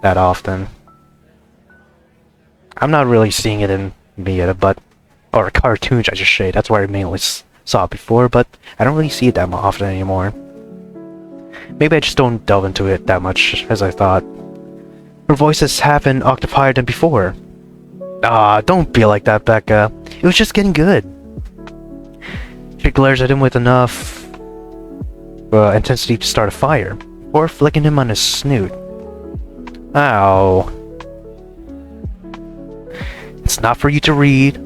that often. I'm not really seeing it in media, or cartoons, I should say. That's where I mainly saw it before, but I don't really see it that often anymore. Maybe I just don't delve into it that much as I thought. Her voice has half been occupied than before. Ah, don't be like that, Becca. It was just getting good. She glares at him with enough intensity to start a fire, or flicking him on his snoot. Ow. It's not for you to read,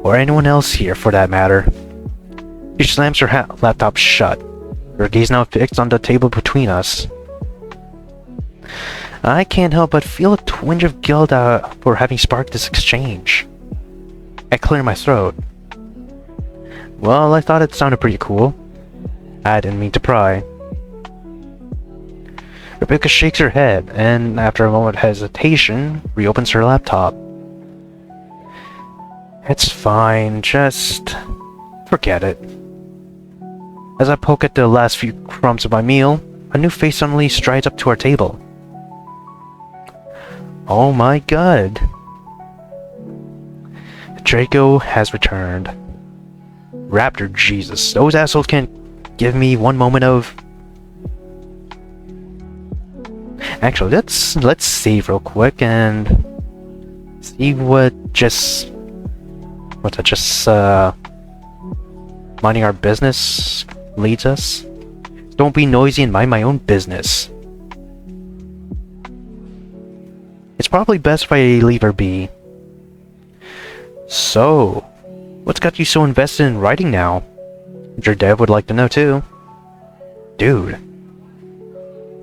or anyone else here for that matter. She slams her laptop shut, her gaze now fixed on the table between us. I can't help but feel a twinge of guilt for having sparked this exchange. I clear my throat. Well, I thought it sounded pretty cool. I didn't mean to pry. Rebecca shakes her head, and after a moment of hesitation, reopens her laptop. It's fine, just forget it. As I poke at the last few crumbs of my meal, a new face suddenly strides up to our table. Oh my god. Draco has returned. Raptor Jesus, those assholes can't give me one moment of... Actually, let's save real quick and see minding our business leads us. Don't be noisy and mind my own business. It's probably best if I leave her be. So, what's got you so invested in writing now? Your dev would like to know too. Dude.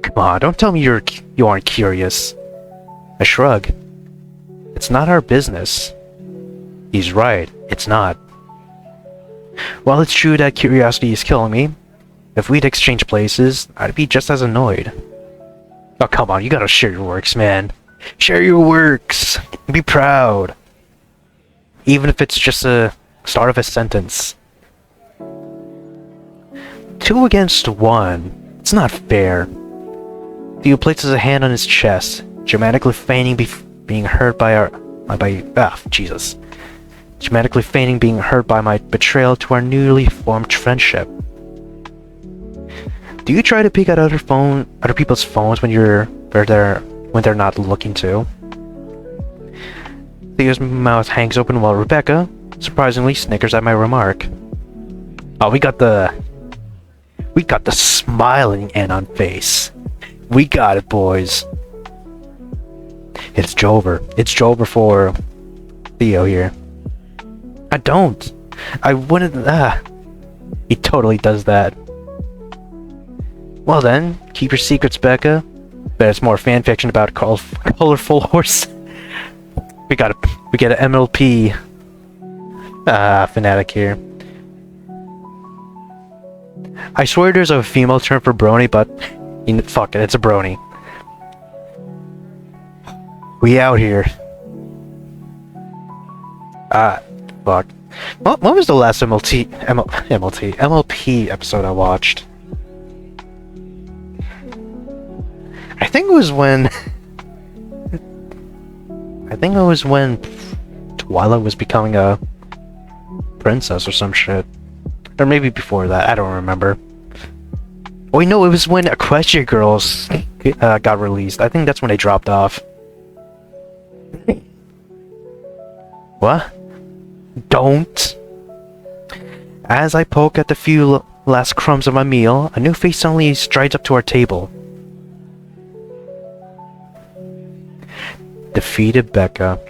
Come on, don't tell me you aren't curious. I shrug. It's not our business. He's right, it's not. While it's true that curiosity is killing me, if we'd exchange places, I'd be just as annoyed. Oh, come on, you gotta share your works, man. Share your works. Be proud. Even if it's just a start of a sentence. 2 against 1. It's not fair. Theo places a hand on his chest, dramatically feigning being hurt by Jesus. Dramatically feigning being hurt by my betrayal to our newly formed friendship. Do you try to peek at other people's phones when they're not looking to? Theo's mouth hangs open while Rebecca, surprisingly, snickers at my remark. Oh, we got the smiling Anon face. We got it, boys. It's Jover. It's Jover for Theo here. I don't. I wouldn't. He totally does that. Well then, keep your secrets, Becca. Bet it's more fanfiction about colorful horse. We get an MLP fanatic here. I swear there's a female term for brony, but fuck it, it's a brony. We out here. Fuck. What was the last MLP episode I watched? I think it was when Twilight was becoming a princess or some shit. Or maybe before that, I don't remember. Oh wait, no, it was when Equestria Girls got released. I think that's when they dropped off. What? Don't. As I poke at the few last crumbs of my meal, a new face suddenly strides up to our table. Defeated Becca.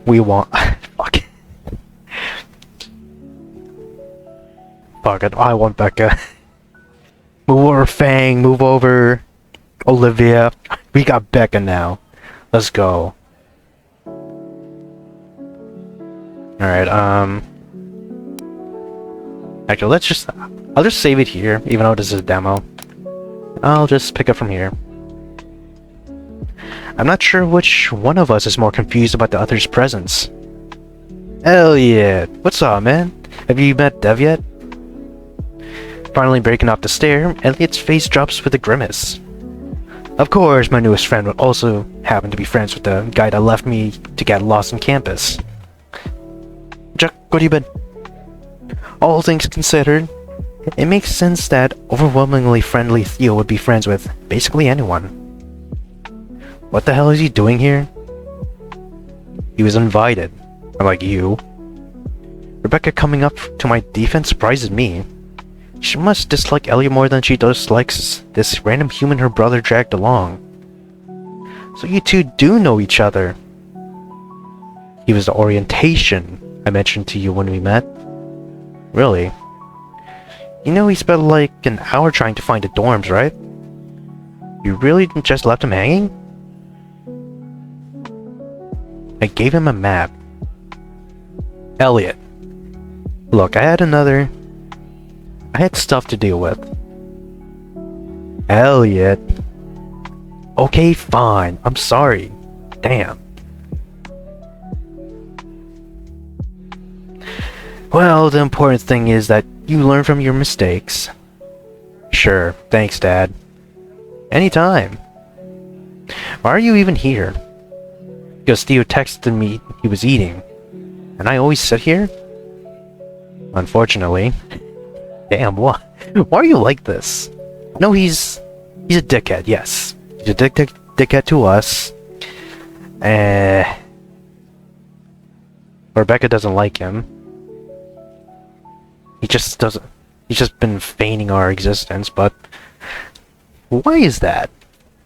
We want... Fuck. Fuck it, I want Becca. Move over, Fang. Move over, Olivia. We got Becca now. Let's go. Alright, actually, I'll just save it here, even though this is a demo. I'll just pick up from here. I'm not sure which one of us is more confused about the other's presence. Elliot! What's up, man? Have you met Dev yet? Finally breaking off the stare, Elliot's face drops with a grimace. Of course, my newest friend would also happen to be friends with the guy that left me to get lost on campus. Chuck, what have you been? All things considered, it makes sense that overwhelmingly friendly Theo would be friends with basically anyone. What the hell is he doing here? He was invited, unlike you. Rebecca coming up to my defense surprises me. She must dislike Elliot more than she dislikes this random human her brother dragged along. So you two do know each other. He was the orientation I mentioned to you when we met. Really? You know he spent like an hour trying to find the dorms, right? You really just left him hanging? I gave him a map. Elliot. Look, I had stuff to deal with. Elliot. Okay, fine. I'm sorry. Damn. Well, the important thing is that you learn from your mistakes. Sure. Thanks, Dad. Anytime. Why are you even here? Because Theo texted me he was eating. And I always sit here? Unfortunately. Damn, what? Why are you like this? No, he's a dickhead, yes. He's a dickhead to us. Rebecca doesn't like him. He just doesn't. He's just been feigning our existence, but why is that?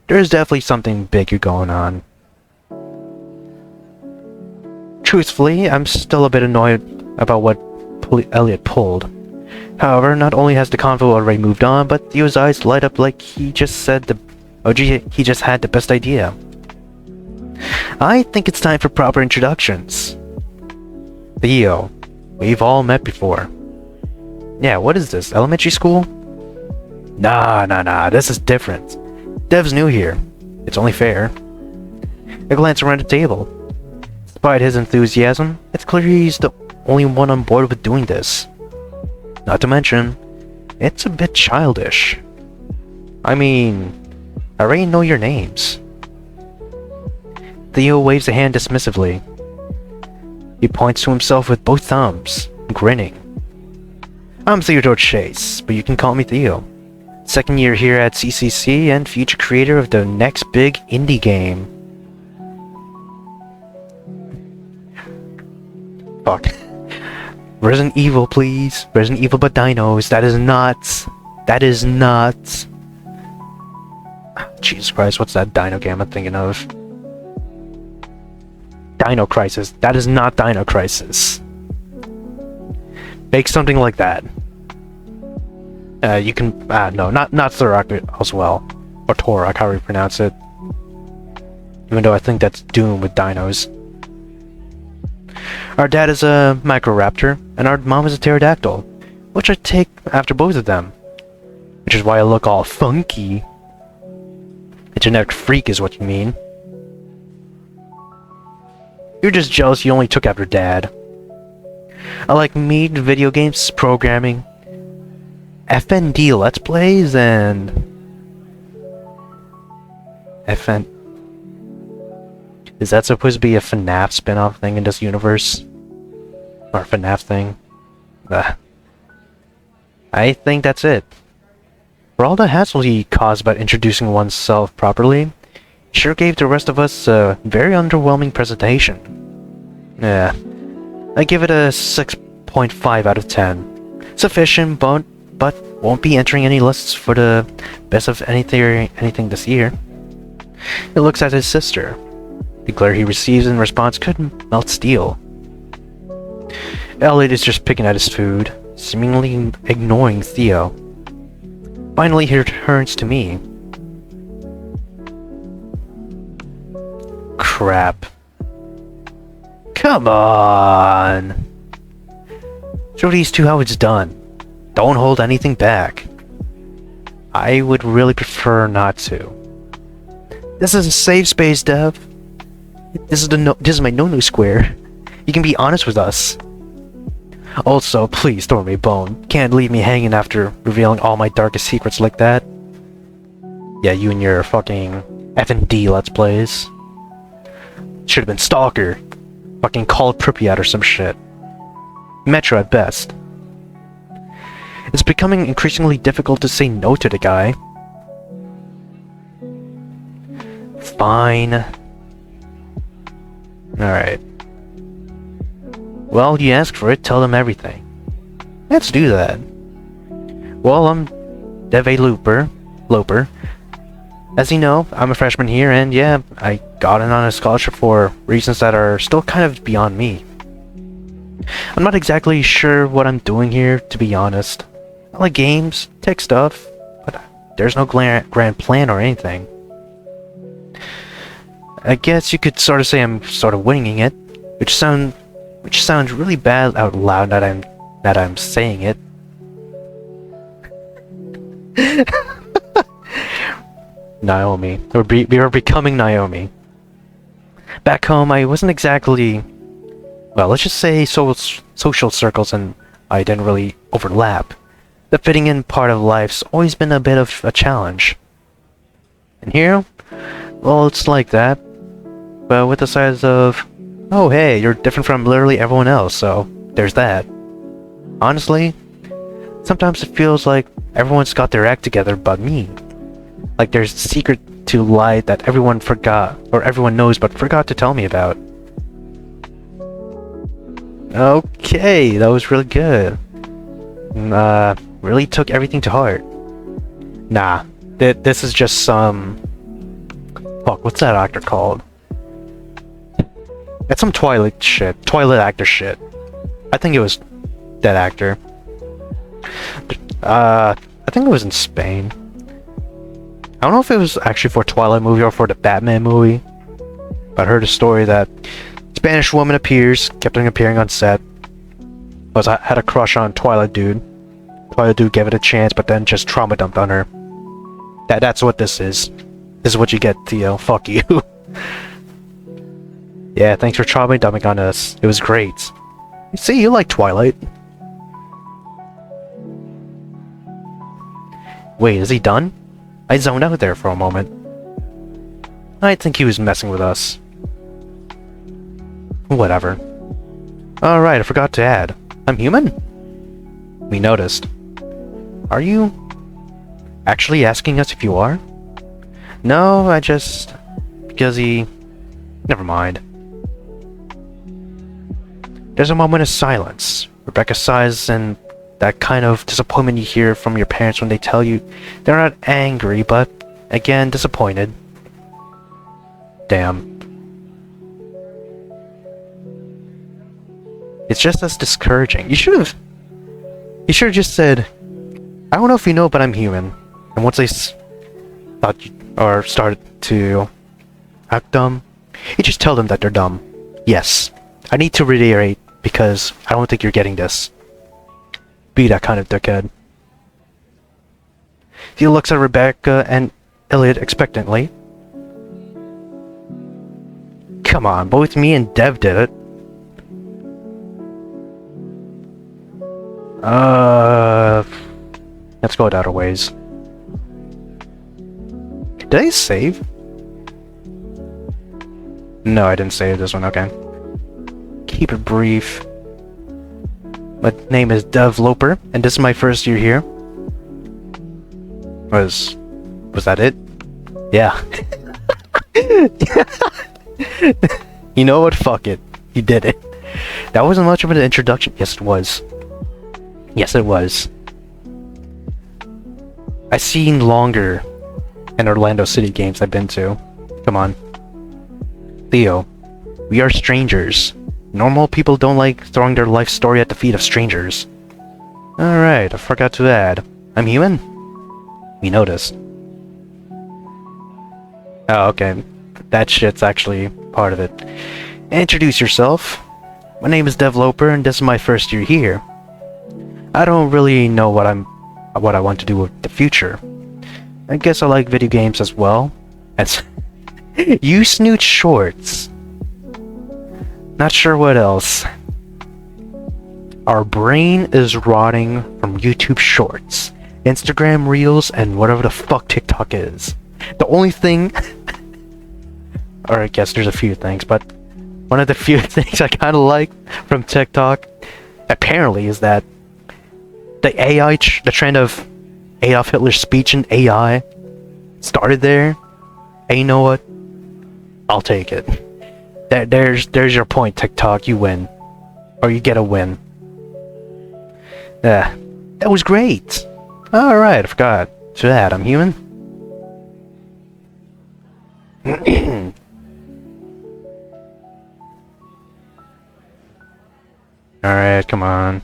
There's definitely something bigger going on. Truthfully, I'm still a bit annoyed about what Elliot pulled. However, not only has the convo already moved on, but Theo's eyes light up like he just had the best idea. I think it's time for proper introductions. Theo, we've all met before. Yeah, what is this, elementary school? Nah, this is different. Dev's new here. It's only fair. I glance around the table. Despite his enthusiasm, it's clear he's the only one on board with doing this. Not to mention, it's a bit childish. I mean, I already know your names. Theo waves a hand dismissively. He points to himself with both thumbs, grinning. I'm Theodore Chase, but you can call me Theo. Second year here at CCC and future creator of the next big indie game. Fuck. Resident Evil, please. Resident Evil but dinos. That is not. That is not. Jesus Christ, what's that dino game I'm thinking of? Dino Crisis. That is not Dino Crisis. Make something like that. You can. No, not Thorak as well. Or Torak, however you pronounce it. Even though I think that's Doom with dinos. Our dad is a Microraptor, and our mom is a Pterodactyl, which I take after both of them. Which is why I look all funky. A genetic freak is what you mean. You're just jealous you only took after Dad. I like meat, video games, programming, FND Let's Plays, and FN. Is that supposed to be a FNAF spin-off thing in this universe? Or FNAF thing? I think that's it. For all the hassle he caused about introducing oneself properly, he sure gave the rest of us a very underwhelming presentation. Yeah, I give it a 6.5 out of 10. Sufficient, but won't be entering any lists for the best of anything this year. He looks at his sister. The glare he receives in response could melt steel. Elliot is just picking at his food, seemingly ignoring Theo. Finally, he turns to me. Crap. Come on! Show these two how it's done. Don't hold anything back. I would really prefer not to. This is a safe space, Dev. This is my no-no square. You can be honest with us. Also, please throw me a bone. Can't leave me hanging after revealing all my darkest secrets like that. Yeah, you and your fucking F&D Let's Plays. Should've been Stalker. Fucking Call of Pripyat or some shit. Metro at best. It's becoming increasingly difficult to say no to the guy. Fine. Alright. Well, you asked for it, tell them everything. Let's do that. Well, I'm Loper. As you know, I'm a freshman here, and yeah, I got in on a scholarship for reasons that are still kind of beyond me. I'm not exactly sure what I'm doing here, to be honest. I like games, tech stuff, but there's no grand plan or anything. I guess you could sort of say I'm sort of winging it, which sounds really bad out loud that I'm saying it. Naomi. We were becoming Naomi. Back home, I wasn't exactly... Well, let's just say social circles and I didn't really overlap. The fitting in part of life's always been a bit of a challenge. And here, well, it's like that. But with the size of... Oh hey, you're different from literally everyone else, so there's that. Honestly, sometimes it feels like everyone's got their act together but me. Like there's a secret to life that everyone forgot, or everyone knows but forgot to tell me about. Okay, that was really good. Really took everything to heart. Nah, this is just some... Fuck, what's that actor called? It's some Twilight shit. Twilight actor shit. I think it was that actor. I think it was in Spain. I don't know if it was actually for Twilight movie or for the Batman movie. But I heard a story that Spanish woman kept on appearing on set. I had a crush on Twilight dude. Twilight dude gave it a chance, but then just trauma dumped on her. That's what this is. This is what you get, Theo. Fuck you. Yeah, thanks for trauma dumping on us. It was great. See, you like Twilight. Wait, is he done? I zoned out there for a moment. I think he was messing with us. Whatever. Alright, I forgot to add. I'm human? We noticed. Are you actually asking us if you are? No, I just... Because he... Never mind. There's a moment of silence. Rebecca sighs, and that kind of disappointment you hear from your parents when they tell you they're not angry, but, again, disappointed. Damn. It's just as discouraging. You should've just said, I don't know if you know, but I'm human. And once they thought you, or started to act dumb, you just tell them that they're dumb. Yes. I need to reiterate, because I don't think you're getting this. Be that kind of dickhead. He looks at Rebecca and Elliot expectantly. Come on, both me and Dev did it. Let's go that ways. Did I save? No, I didn't save this one, okay. Keep it brief. My name is DevLoper, and this is my first year here. Was that it? Yeah. You know what? Fuck it. You did it. That wasn't much of an introduction. Yes, it was. Yes, it was. I've seen longer in Orlando City games I've been to. Come on. Theo, we are strangers. Normal people don't like throwing their life story at the feet of strangers. Alright, I forgot to add. I'm human? We noticed. Oh, okay. That shit's actually part of it. Introduce yourself. My name is DevLoper, and this is my first year here. I don't really know what I want to do with the future. I guess I like video games as well. As you snooch shorts. Not sure what else. Our brain is rotting from YouTube Shorts, Instagram Reels, and whatever the fuck TikTok is. The only thing... or I guess there's a few things, but one of the few things I kind of like from TikTok, apparently, is that the AI, the trend of Adolf Hitler's speech in AI started there. And you know what? I'll take it. There's your point, TikTok. You win. Or you get a win. Yeah, that was great. Alright, I forgot. To that, I'm human. Alright, come on.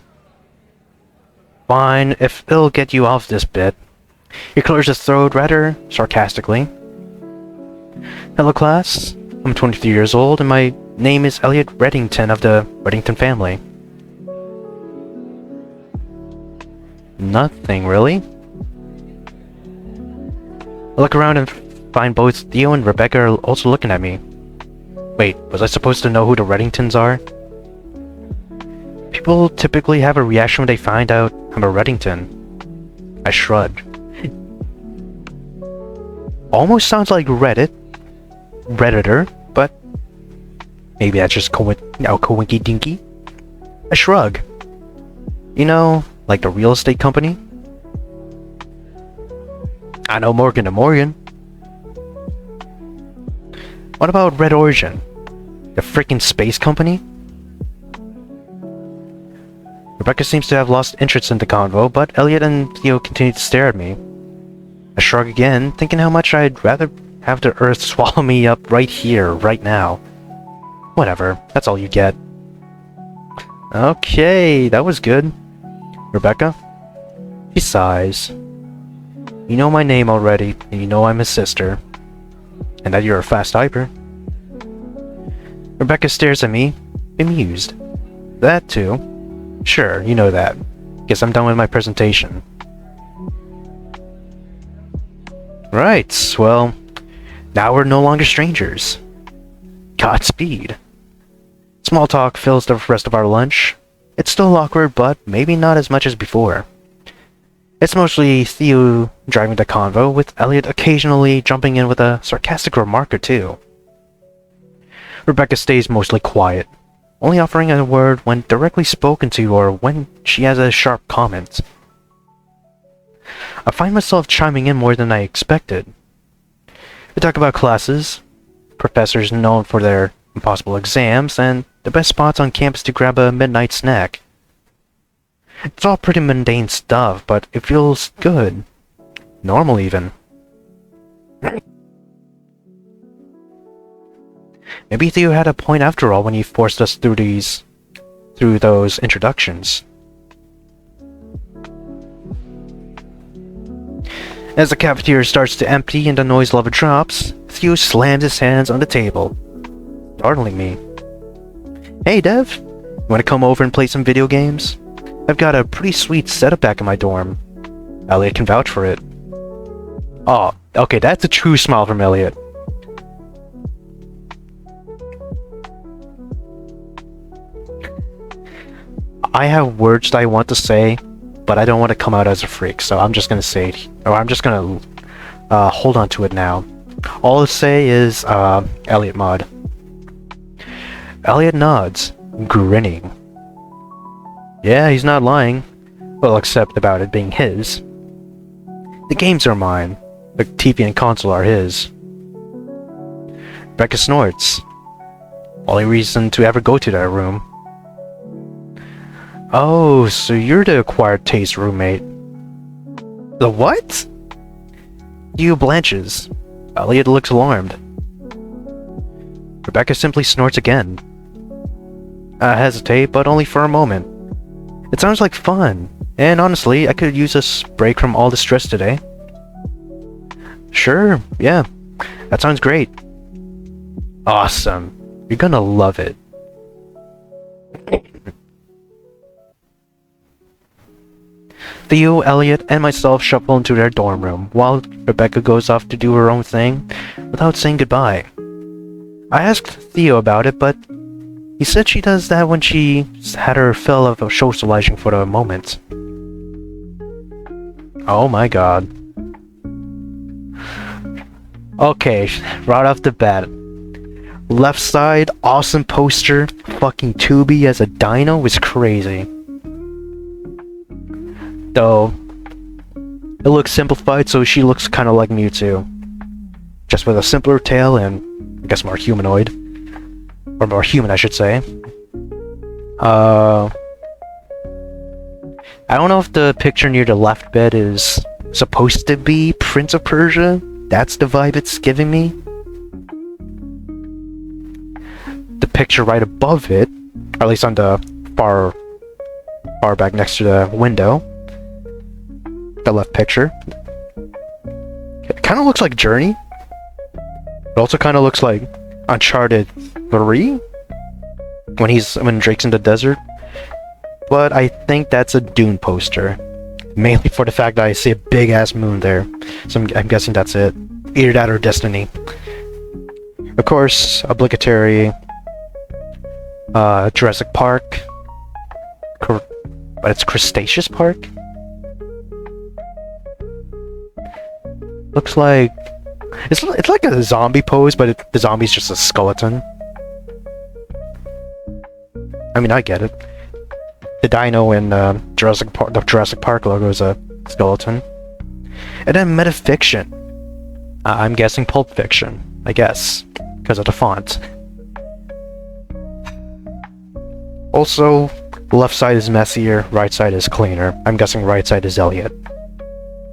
Fine, if it'll get you off this bit. He clears his throat rather sarcastically. Hello class, I'm 23 years old and my name is Elliot Reddington of the Reddington family. Nothing, really? I look around and find both Theo and Rebecca are also looking at me. Wait, was I supposed to know who the Reddingtons are? People typically have a reaction when they find out I'm a Reddington. I shrugged. Almost sounds like Redditor, but maybe that's just coinky dinky. I shrug. You know, like the real estate company? I know Morgan & Morgan. What about Red Origin? The freaking space company? Rebecca seems to have lost interest in the convo, but Elliot and Theo continue to stare at me. I shrug again, thinking how much I'd rather have the earth swallow me up right here, right now. Whatever, that's all you get. Okay, that was good. Rebecca? She sighs. You know my name already, and you know I'm his sister. And that you're a fast typer. Rebecca stares at me, bemused. That too. Sure, you know that. Guess I'm done with my presentation. Right, well, now we're no longer strangers. Godspeed. Small talk fills the rest of our lunch. It's still awkward, but maybe not as much as before. It's mostly Theo driving the convo, with Elliot occasionally jumping in with a sarcastic remark or two. Rebecca stays mostly quiet, only offering a word when directly spoken to or when she has a sharp comment. I find myself chiming in more than I expected. We talk about classes, professors known for their impossible exams, and the best spots on campus to grab a midnight snack. It's all pretty mundane stuff, but it feels good. Normal, even. Maybe Theo had a point after all when he forced us through those introductions. As the cafeteria starts to empty and the noise level drops, Theo slams his hands on the table, startling me. Hey Dev, you wanna come over and play some video games? I've got a pretty sweet setup back in my dorm. Elliot can vouch for it. Oh, okay, that's a true smile from Elliot. I have words that I want to say, but I don't want to come out as a freak, so I'm just gonna say it, or I'm just gonna hold on to it now. All I'll say is, Elliot mod. Elliot nods, grinning. Yeah, he's not lying. Well, except about it being his. The games are mine. The TV and console are his. Becca snorts. Only reason to ever go to that room. Oh, so you're the acquired taste roommate. The what? Theo blanches. Elliot looks alarmed. Rebecca simply snorts again. I hesitate, but only for a moment. It sounds like fun, and honestly, I could use a break from all the stress today. Sure, yeah. That sounds great. Awesome. You're gonna love it. Theo, Elliot, and myself shuffle into their dorm room, while Rebecca goes off to do her own thing without saying goodbye. I asked Theo about it, but he said she does that when she's had her fill of socializing for the moment. Oh my god. Okay, right off the bat. Left side, awesome poster. Fucking Tubi as a dino is crazy. Though, it looks simplified, so she looks kind of like Mewtwo. Just with a simpler tail and, I guess, more humanoid. Or more human, I should say. I don't know if the picture near the left bed is supposed to be Prince of Persia. That's the vibe it's giving me. The picture right above it, or at least on the far back next to the window, the left picture, it kind of looks like Journey. It also kind of looks like Uncharted 3 when Drake's in the desert. But I think that's a Dune poster, mainly for the fact that I see a big ass moon there. So I'm guessing that's it. Either that or Destiny. Of course, obligatory Jurassic Park, but it's Cretaceous Park. Looks like it's like a zombie pose, but the zombie's just a skeleton. I mean, I get it. The dino in the Jurassic Park logo is a skeleton. And then metafiction. I'm guessing Pulp Fiction. I guess because of the font. Also, left side is messier, right side is cleaner. I'm guessing right side is Elliot.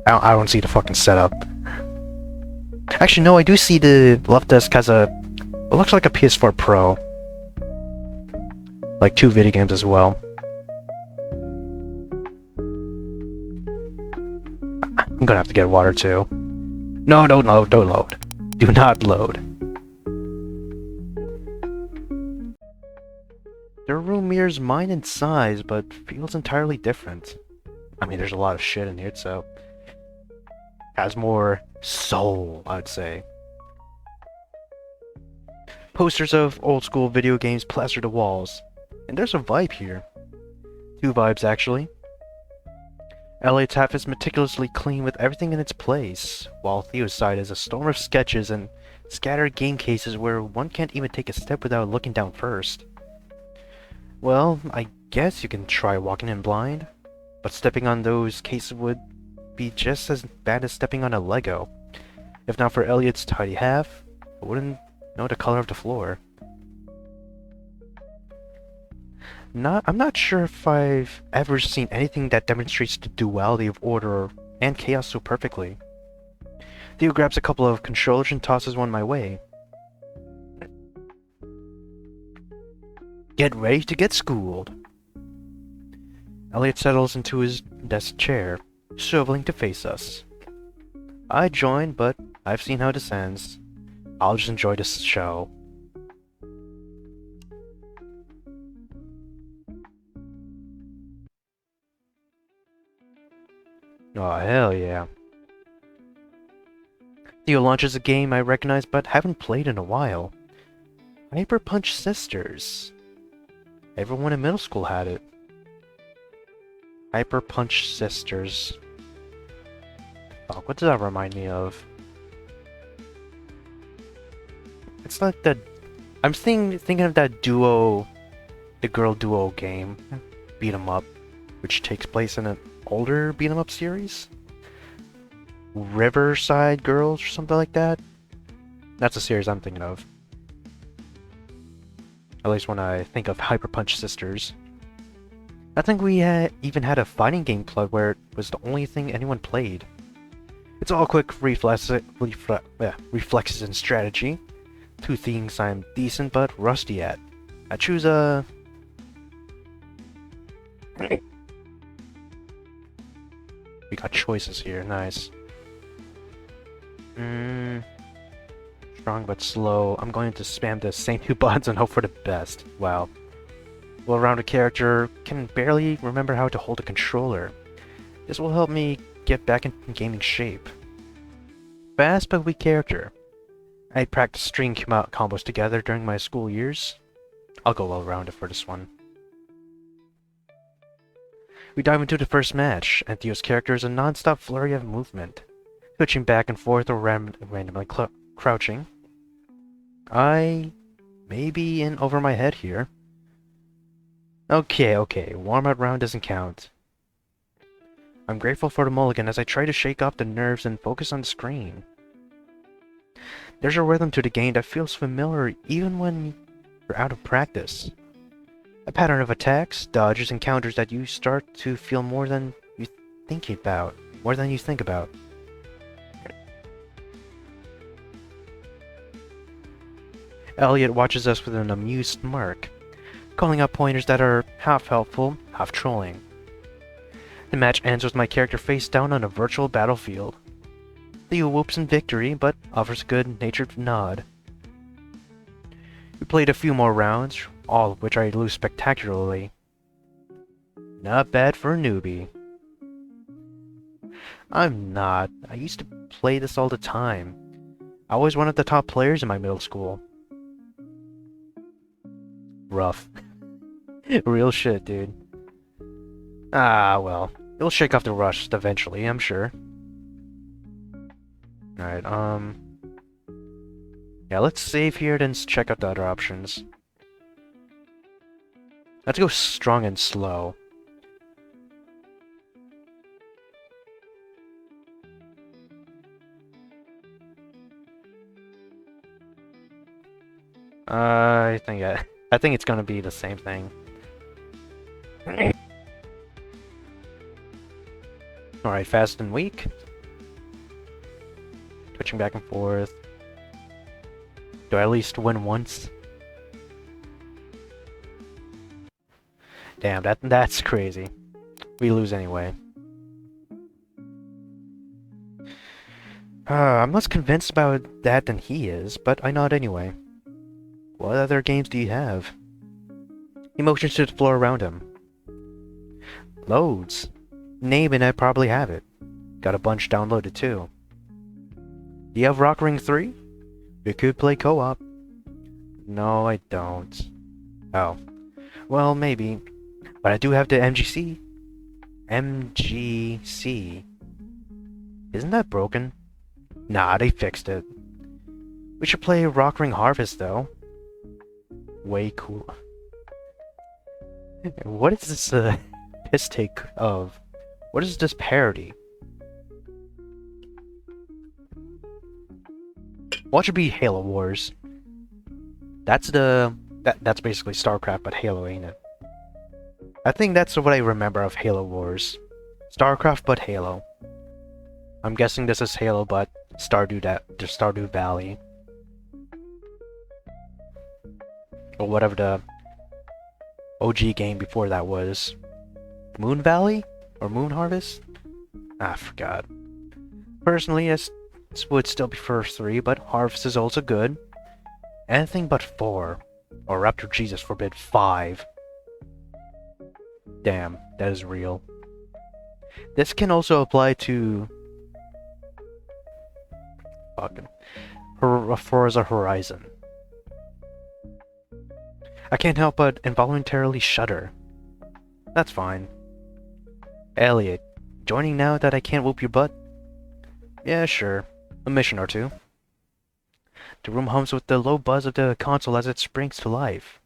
I don't see the fucking setup. Actually, no, I do see the left desk has a... It looks like a PS4 Pro. Like 2 video games as well. I'm gonna have to get water too. No, don't load, don't load. Do not load. Their room mirrors mine in size, but feels entirely different. I mean, there's a lot of shit in here, so... Has more soul, I'd say. Posters of old school video games plaster the walls. And there's a vibe here. 2 vibes, actually. Elliot's half is meticulously clean with everything in its place, while Theo's side is a storm of sketches and scattered game cases where one can't even take a step without looking down first. Well, I guess you can try walking in blind, but stepping on those cases would be just as bad as stepping on a Lego. If not for Elliot's tidy half, I wouldn't know the color of the floor. I'm not sure if I've ever seen anything that demonstrates the duality of order and chaos so perfectly. Theo grabs a couple of controllers and tosses one my way. Get ready to get schooled. Elliot settles into his desk chair, swiveling to face us. I join, but I've seen how this ends. I'll just enjoy this show. Oh, hell yeah. Theo launches a game I recognize but haven't played in a while. Hyper Punch Sisters. Everyone in middle school had it. Hyper Punch Sisters. Fuck, what does that remind me of? It's like that... I'm thinking of that duo... The girl duo game. Beat 'em up. Which takes place in an older beat 'em up series? Riverside Girls or something like that? That's a series I'm thinking of. At least when I think of Hyper Punch Sisters. I think we even had a fighting game club where it was the only thing anyone played. It's all quick reflexes and strategy. 2 things I'm decent but rusty at. I choose a... We got choices here, nice. Mm, strong but slow. I'm going to spam the same two buttons and hope for the best. Wow. Well-rounded character can barely remember how to hold a controller. This will help me get back in gaming shape. Fast but weak character. I practiced string combos together during my school years. I'll go well-rounded for this one. We dive into the first match, and Theo's character is a non-stop flurry of movement, switching back and forth or randomly crouching. I may be in over my head here. Okay, warm-up round doesn't count. I'm grateful for the mulligan as I try to shake off the nerves and focus on the screen. There's a rhythm to the game that feels familiar even when you're out of practice. A pattern of attacks, dodges, and counters that you start to feel more than you think about. Elliot watches us with an amused smirk, calling out pointers that are half helpful, half trolling. The match ends with my character face down on a virtual battlefield. Theo whoops in victory, but offers a good-natured nod. We played a few more rounds, all of which I lose spectacularly. Not bad for a newbie. I'm not. I used to play this all the time. I was one of the top players in my middle school. Rough. Real shit, dude. Ah, well. It'll shake off the rust eventually, I'm sure. Alright, yeah, let's save here, then check out the other options. Let's go strong and slow. I think it's gonna be the same thing. Alright, fast and weak. Twitching back and forth. Do I at least win once? Damn, that's crazy. We lose anyway. I'm less convinced about that than he is, but I nod anyway. What other games do you have? He motions to the floor around him. Loads. Name and I probably have it. Got a bunch downloaded too. Do you have Rock Ring 3? We could play co-op. No, I don't. Oh. Well, maybe. But I do have the MGC. MGC. Isn't that broken? Nah, they fixed it. We should play Rock Ring Harvest, though. Way cool. What is this, piss take of? What is this parody? What should be Halo Wars? That's basically StarCraft, but Halo, ain't it? I think that's what I remember of Halo Wars. StarCraft, but Halo. I'm guessing this is Halo, but Stardew Valley. Or whatever the OG game before that was. Moon Valley? Or Moon Harvest? I forgot. Personally, this would still prefer 3, but Harvest is also good. Anything but 4. Or Raptor Jesus forbid 5. Damn, that is real. This can also apply to fucking Forza Horizon. I can't help but involuntarily shudder. That's fine. Elliot, joining now that I can't whoop your butt? Yeah, sure. A mission or two. The room hums with the low buzz of the console as it springs to life.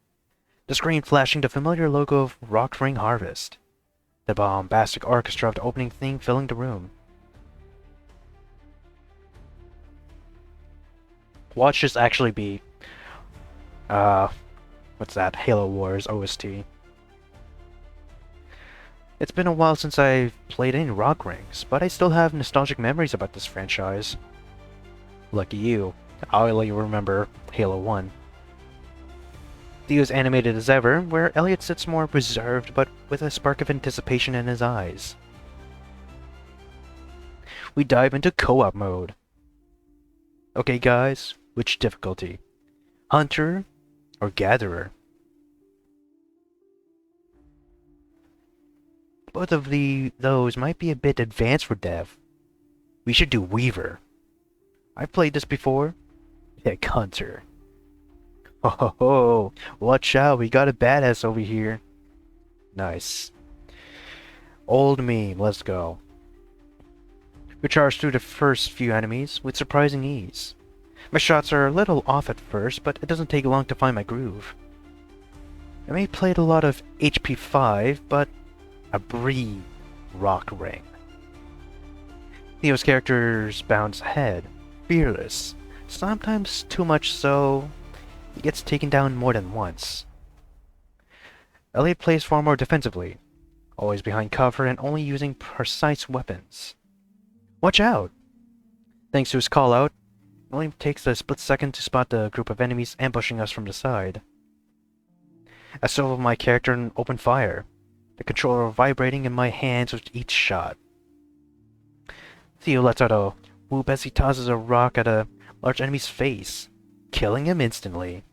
The screen flashing the familiar logo of Rock Ring Harvest. The bombastic orchestra of the opening theme filling the room. Watch this actually be what's that? Halo Wars OST. It's been a while since I've played any Rock Rings, but I still have nostalgic memories about this franchise. Lucky you, I only remember Halo 1. Theo's animated as ever, where Elliot sits more reserved but with a spark of anticipation in his eyes. We dive into co-op mode. Okay, guys, which difficulty? Hunter or Gatherer? Both of those might be a bit advanced for Dev. We should do Weaver. I've played this before. Pick Hunter. Ho ho ho! Watch out, we got a badass over here. Nice. Old meme, let's go. We charge through the first few enemies with surprising ease. My shots are a little off at first, but it doesn't take long to find my groove. I may have played a lot of HP 5, but I breathe rock ring. Theo's characters bounce ahead, fearless, sometimes too much so he gets taken down more than once. Elliot plays far more defensively, always behind cover and only using precise weapons. Watch out! Thanks to his call-out, it only takes a split second to spot the group of enemies ambushing us from the side. I solo my character and open fire, the controller vibrating in my hands with each shot. Theo lets out a whoop as he tosses a rock at a large enemy's face, killing him instantly.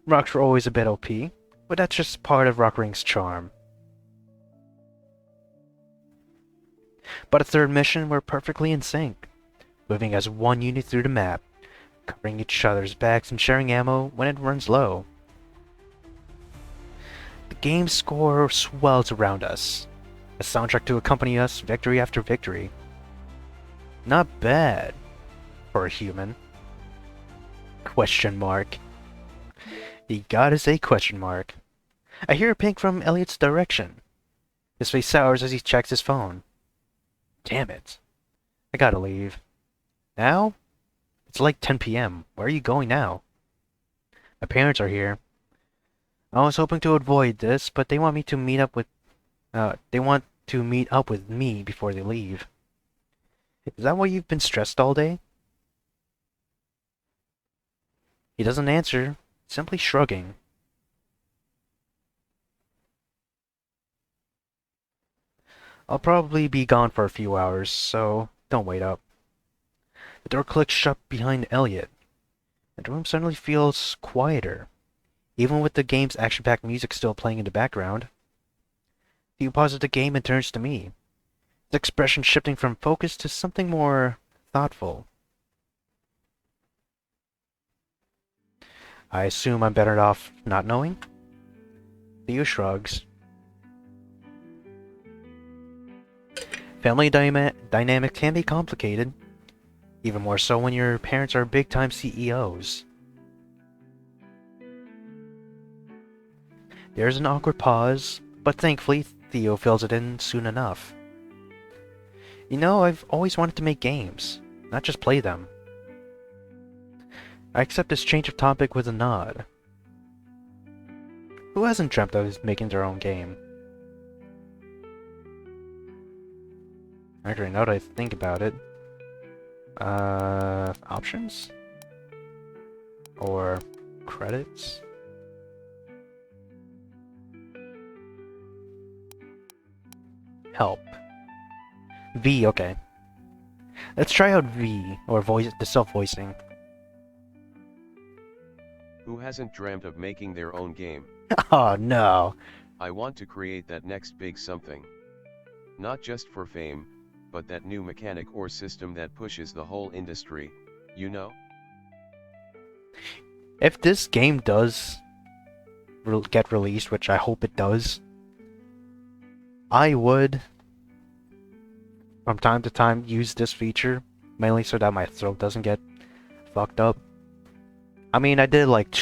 Rocks were always a bit OP, but that's just part of Rock Ring's charm. But a third mission, we're perfectly in sync, moving as one unit through the map, covering each other's backs and sharing ammo when it runs low. The game's score swells around us, a soundtrack to accompany us victory after victory. Not bad for a human. Question mark. You gotta say question mark. I hear a ping from Elliot's direction. His face sours as he checks his phone. Damn it. I gotta leave. Now? It's like 10 p.m. Where are you going now? My parents are here. I was hoping to avoid this, but they want me to meet up with me before they leave. Is that why you've been stressed all day? He doesn't answer, simply shrugging. I'll probably be gone for a few hours, so don't wait up. The door clicks shut behind Elliot, and the room suddenly feels quieter, even with the game's action-packed music still playing in the background. He pauses the game and turns to me, his expression shifting from focus to something more thoughtful. I assume I'm better off not knowing? Theo shrugs. Family dynamic can be complicated, even more so when your parents are big-time CEOs. There's an awkward pause, but thankfully Theo fills it in soon enough. You know, I've always wanted to make games, not just play them. I accept this change of topic with a nod. Who hasn't dreamt of making their own game? Actually, now that I think about it, options? Or credits? Help. V, okay. Let's try out V, or the self-voicing. Who hasn't dreamt of making their own game? Oh no. I want to create that next big something. Not just for fame, but that new mechanic or system that pushes the whole industry, you know? If this game does get released, which I hope it does, I would, from time to time, use this feature, mainly so that my throat doesn't get fucked up. I mean, I did like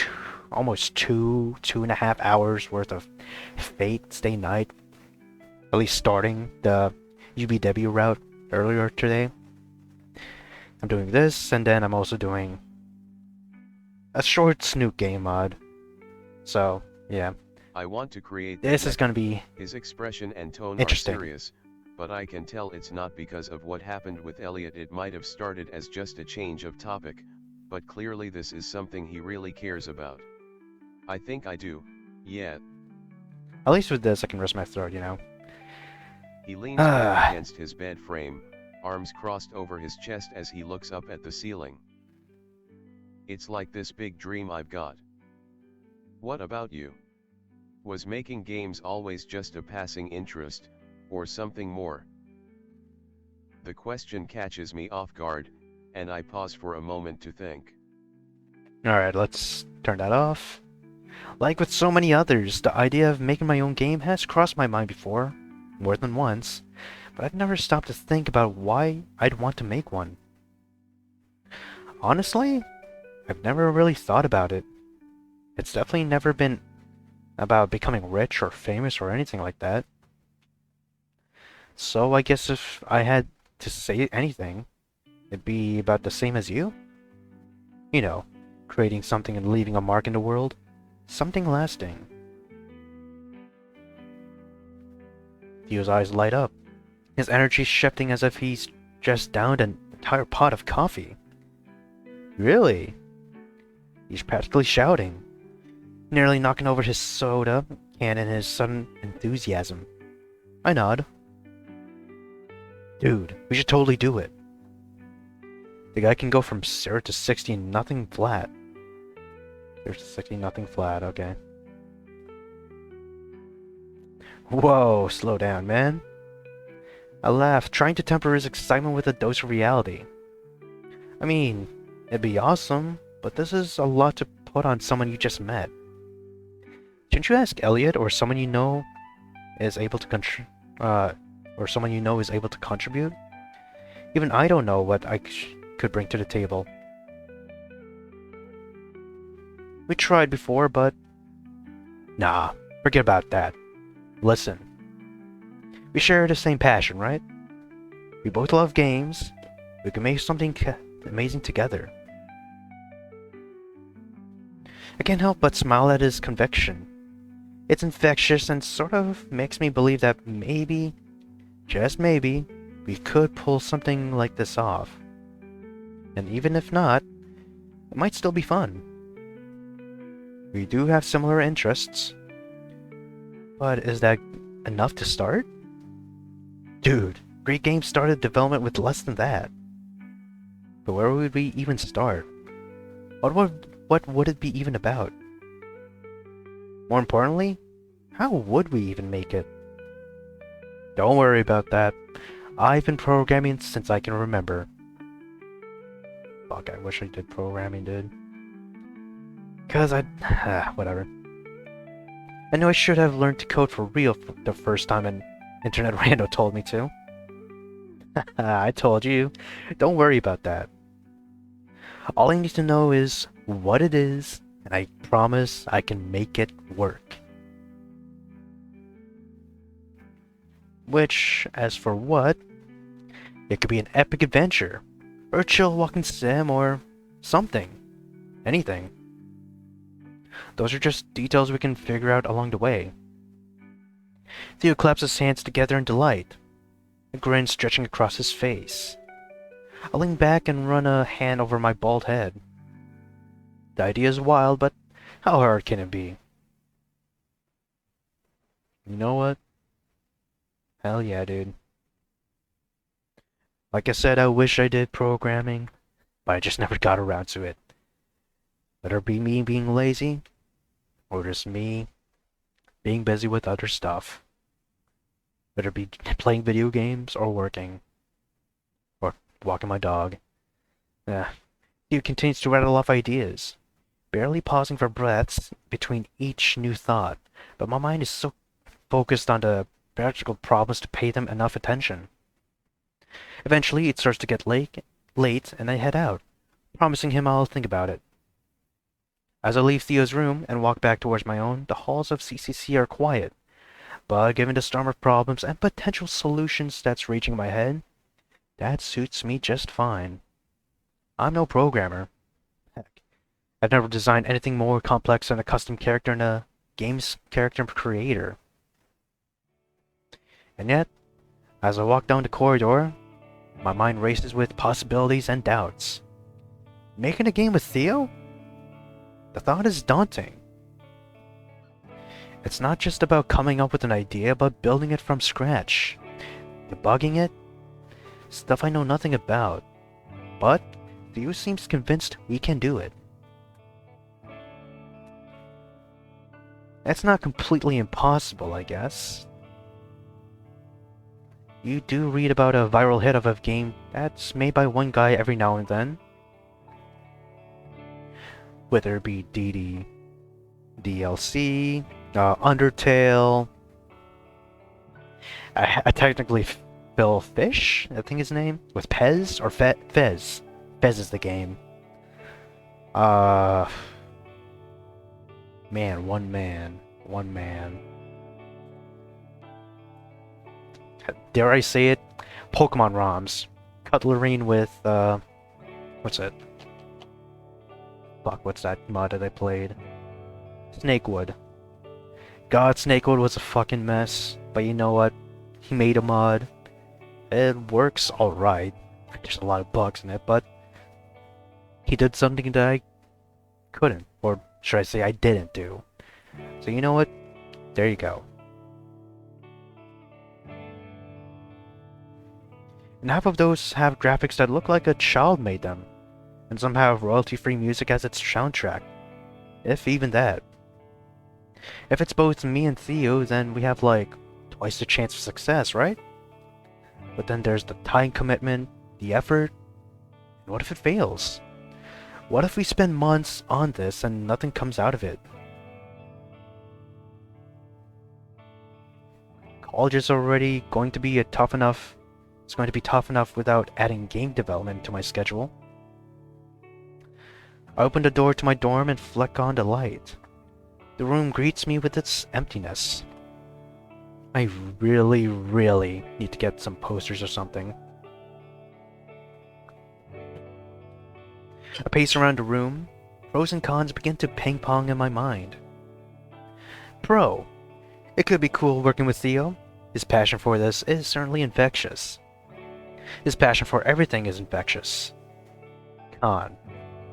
almost 2.5 hours worth of Fate Stay Night, at least starting the UBW route earlier today. I'm doing this, and then I'm also doing a short Snook game mod. So, yeah. I want to create this is gonna be his expression and tone interesting. Are serious, but I can tell it's not because of what happened with Elliot. It might have started as just a change of topic, but clearly this is something he really cares about. I think I do, yeah. At least with this I can rest my throat, you know. He leans back against his bed frame, arms crossed over his chest as he looks up at the ceiling. It's like this big dream I've got. What about you? Was making games always just a passing interest, or something more? The question catches me off guard, and I pause for a moment to think. Alright, let's turn that off. Like with so many others, the idea of making my own game has crossed my mind before, more than once, but I've never stopped to think about why I'd want to make one. Honestly, I've never really thought about it. It's definitely never been about becoming rich or famous or anything like that. So I guess if I had to say anything, it'd be about the same as you. You know, creating something and leaving a mark in the world. Something lasting. Theo's eyes light up, his energy shifting as if he's just downed an entire pot of coffee. Really? He's practically shouting, nearly knocking over his soda can in his sudden enthusiasm. I nod. Dude, we should totally do it. The guy can go from 0 to 60 and nothing flat. 0 to 60, nothing flat, okay. Whoa, slow down, man. I laughed, trying to temper his excitement with a dose of reality. I mean, it'd be awesome, but this is a lot to put on someone you just met. Shouldn't you ask Elliot or someone you know is able to contribute? Even I don't know what I could bring to the table. We tried before, but nah, forget about that. Listen, we share the same passion, right? We both love games. We can make something amazing together. I can't help but smile at his conviction. It's infectious and sort of makes me believe that maybe, just maybe, we could pull something like this off. And even if not, it might still be fun. We do have similar interests. But is that enough to start? Dude, Great Games started development with less than that. But where would we even start? What would it be even about? More importantly, how would we even make it? Don't worry about that. I've been programming since I can remember. Fuck, I wish I did programming, dude. Cause whatever. I know I should have learned to code for real the first time an internet rando told me to. I told you. Don't worry about that. All I need to know is what it is, and I promise I can make it work. Which, as for what, it could be an epic adventure, or a chill walking sim, or something. Anything. Those are just details we can figure out along the way. Theo claps his hands together in delight, a grin stretching across his face. I lean back and run a hand over my bald head. The idea is wild, but how hard can it be? You know what? Hell yeah, dude. Like I said, I wish I did programming, but I just never got around to it. Whether it be me being lazy, or just me being busy with other stuff. Whether it be playing video games, or working, or walking my dog. He continues to rattle off ideas, barely pausing for breaths between each new thought, but my mind is so focused on the practical problems to pay them enough attention. Eventually, it starts to get late, and I head out, promising him I'll think about it. As I leave Theo's room and walk back towards my own, the halls of CCC are quiet, but given the storm of problems and potential solutions that's reaching my head, that suits me just fine. I'm no programmer. Heck, I've never designed anything more complex than a custom character in a game's character creator. And yet, as I walk down the corridor, my mind races with possibilities and doubts. Making a game with Theo? The thought is daunting. It's not just about coming up with an idea, but building it from scratch, debugging it, stuff I know nothing about. But Theo seems convinced we can do it. That's not completely impossible, I guess. You do read about a viral hit of a game that's made by one guy every now and then. Whether it be DD, DLC, Undertale. I technically Phil Fish, I think his name, with Pez or Fez. Fez is the game. Man, one man. Dare I say it? Pokemon ROMs. Cutlerine with, what's it? Fuck, what's that mod that I played? Snakewood. God, Snakewood was a fucking mess, but you know what? He made a mod. It works alright. There's a lot of bugs in it, but he did something that I couldn't, or should I say I didn't do. So you know what? There you go. And half of those have graphics that look like a child made them, and some have royalty-free music as its soundtrack, if even that. If it's both me and Theo, then we have like twice the chance of success, right? But then there's the time commitment, the effort, and what if it fails? What if we spend months on this and nothing comes out of it? College is already going to be tough enough. It's going to be tough enough without adding game development to my schedule. I open the door to my dorm and flick on the light. The room greets me with its emptiness. I really need to get some posters or something. I pace around the room. Pros and cons begin to ping-pong in my mind. Pro. It could be cool working with Theo. His passion for this is certainly infectious. His passion for everything is infectious. Con.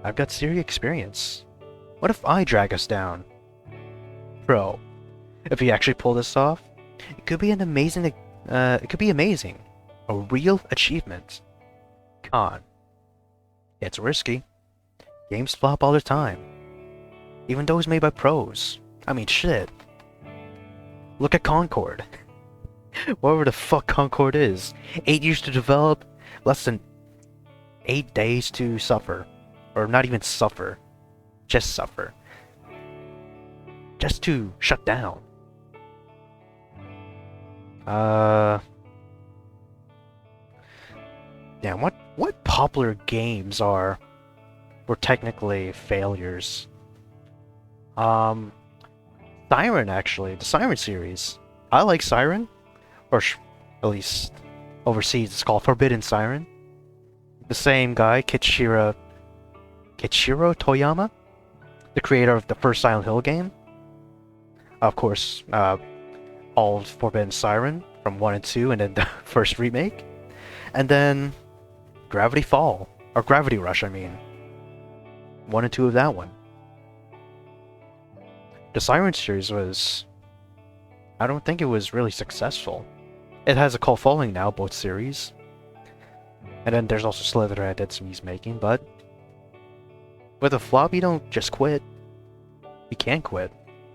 I've got serious experience. What if I drag us down? Pro. If we actually pull this off, it could be an amazing. It could be amazing. A real achievement. Con. It's risky. Games flop all the time. Even those made by pros. I mean, shit. Look at Concord. Whatever the fuck Concord is. 8 years to develop, less than 8 days to suffer. Or not even suffer. Just suffer. Just to shut down. Damn, what popular games were technically failures? Siren, actually. The Siren series. I like Siren. Or at least overseas it's called Forbidden Siren. The same guy, Kichiro Toyama, the creator of the first Silent Hill game. Of course, all Forbidden Siren from 1 and 2, and then the first remake. And then Gravity Fall, or Gravity Rush, I mean. 1 and 2 of that one. The Siren series was... I don't think it was really successful. It has a cult following now, both series. And then there's also Slither that did some making, but... with a flop, you don't just quit. You can't quit.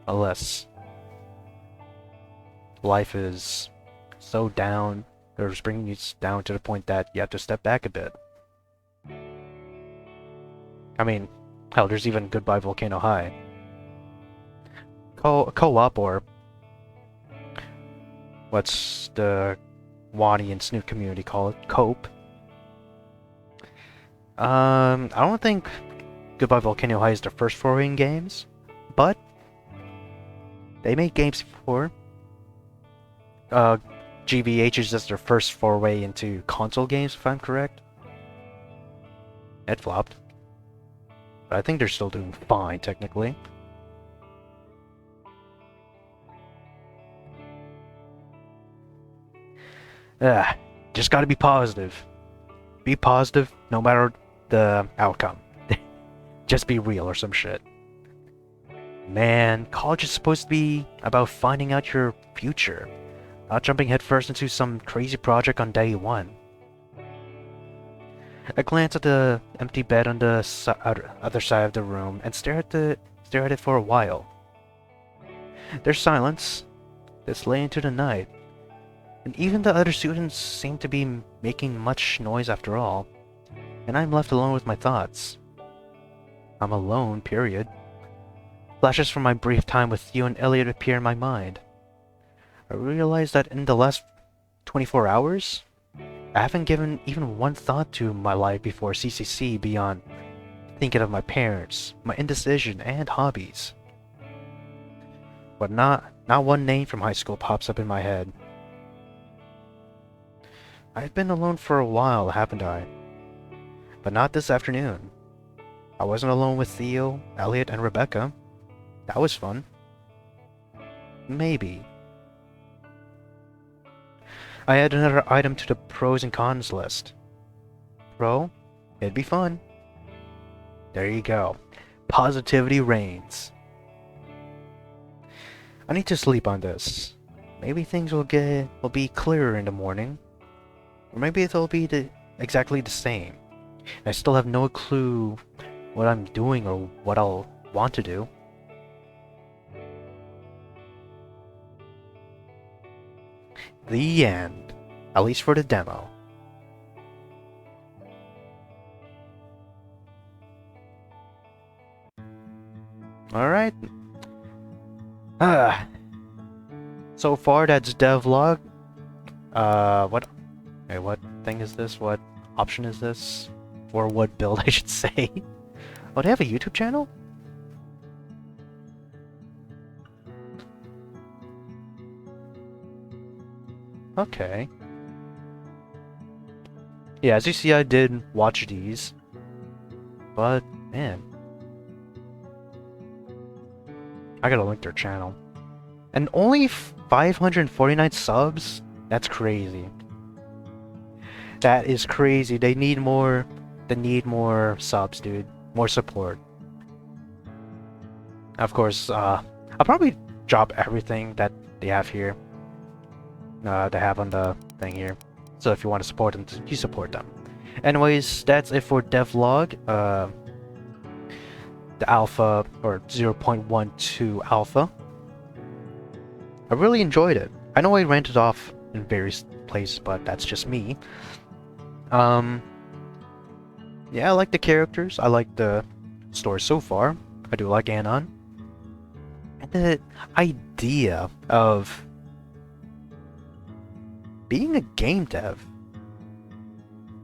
Unless... life is so down, or is bringing you down to the point that you have to step back a bit. I mean, hell, there's even Goodbye Volcano High. Co-op, or what's the Wani and Snoot community call it? Cope. I don't think Goodbye Volcano High is their first foray in games, but they made games before. GBH is just their first foray into console games, if I'm correct. It flopped. But I think they're still doing fine, technically. Just gotta be positive. Be positive, no matter the outcome. Just be real or some shit. Man, college is supposed to be about finding out your future. Not jumping headfirst into some crazy project on day one. I glance at the empty bed on the other side of the room and stare at it for a while. There's silence. This lay into the night, and even the other students seem to be making much noise after all, and I'm left alone with my thoughts. I'm alone, period. Flashes from my brief time with you and Elliot appear in my mind. I realize that in the last 24 hours, I haven't given even one thought to my life before CCC beyond thinking of my parents, my indecision, and hobbies. But not one name from high school pops up in my head. I've been alone for a while, haven't I? But not this afternoon. I wasn't alone with Theo, Elliot, and Rebecca. That was fun. Maybe. I add another item to the pros and cons list. Pro? It'd be fun. There you go. Positivity reigns. I need to sleep on this. Maybe things will be clearer in the morning. Or maybe it'll be exactly the same. I still have no clue what I'm doing or what I'll want to do. The end. At least for the demo. Alright. So far that's DevLog. What thing is this? What option is this? Or what build I should say? Oh, they have a YouTube channel? Okay. Yeah, as you see, I did watch these. But, man. I gotta link their channel. And only 549 subs? That's crazy. That is crazy. They need more subs, dude. More support. Of course, I'll probably drop everything that they have here. They have on the thing here. So if you want to support them, you support them. Anyways, that's it for devlog. The alpha, or 0.12 alpha. I really enjoyed it. I know I rented off in various places, but that's just me. Yeah, I like the characters. I like the story so far. I do like Anon. And the idea of being a game dev.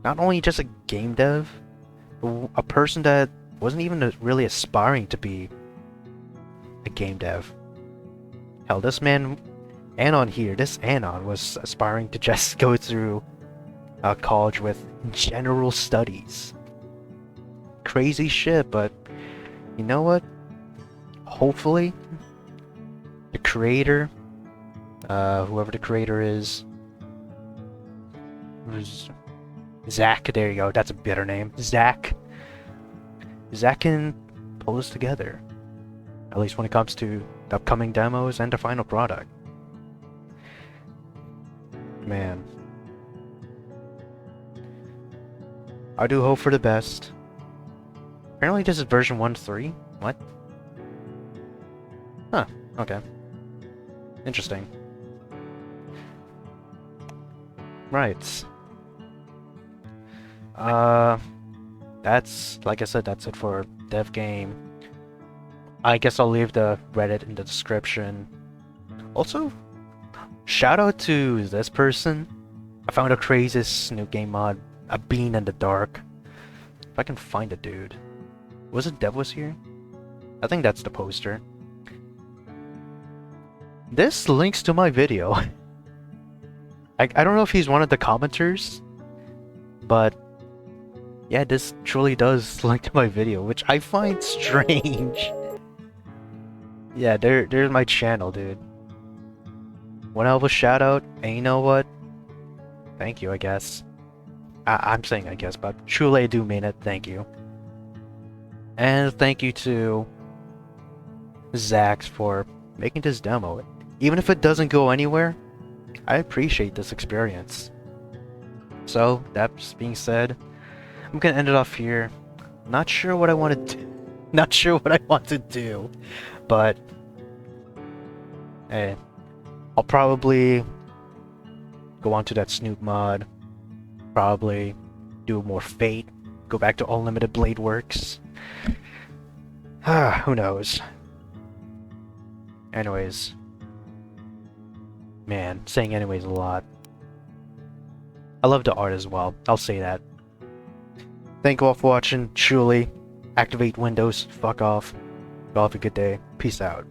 Not only just a game dev, but a person that wasn't even really aspiring to be a game dev. Hell, this man, this Anon was aspiring to just go through college with general studies. Crazy shit, but you know what? Hopefully, the creator, whoever the creator is, Zach, there you go, that's a better name. Zach can pull this together. At least when it comes to the upcoming demos and the final product. Man. I do hope for the best. Apparently this is version 1.3? What? Huh, okay. Interesting. Right. That's, like I said, that's it for Dev Game. I guess I'll leave the Reddit in the description. Also, shout out to this person. I found the craziest new game mod, a bean in the dark. If I can find a dude. Was it Dev was here? I think that's the poster. This links to my video. I don't know if he's one of the commenters, but yeah, this truly does link to my video, which I find strange. Yeah, there's my channel, dude. One hell of a shout out, and you know what? Thank you, I guess. I'm saying I guess, but truly I do mean it, thank you. And thank you to Zach for making this demo. Even if it doesn't go anywhere, I appreciate this experience. So, that being said, I'm gonna end it off here. Not sure what I want to do. Not sure what I want to do, but hey, I'll probably go on to that Snoop mod. Probably do more Fate. Go back to Unlimited Blade Works. Who knows? Anyways. Man, saying anyways a lot. I love the art as well. I'll say that. Thank you all for watching. Truly. Activate Windows. Fuck off. Y'all have a good day. Peace out.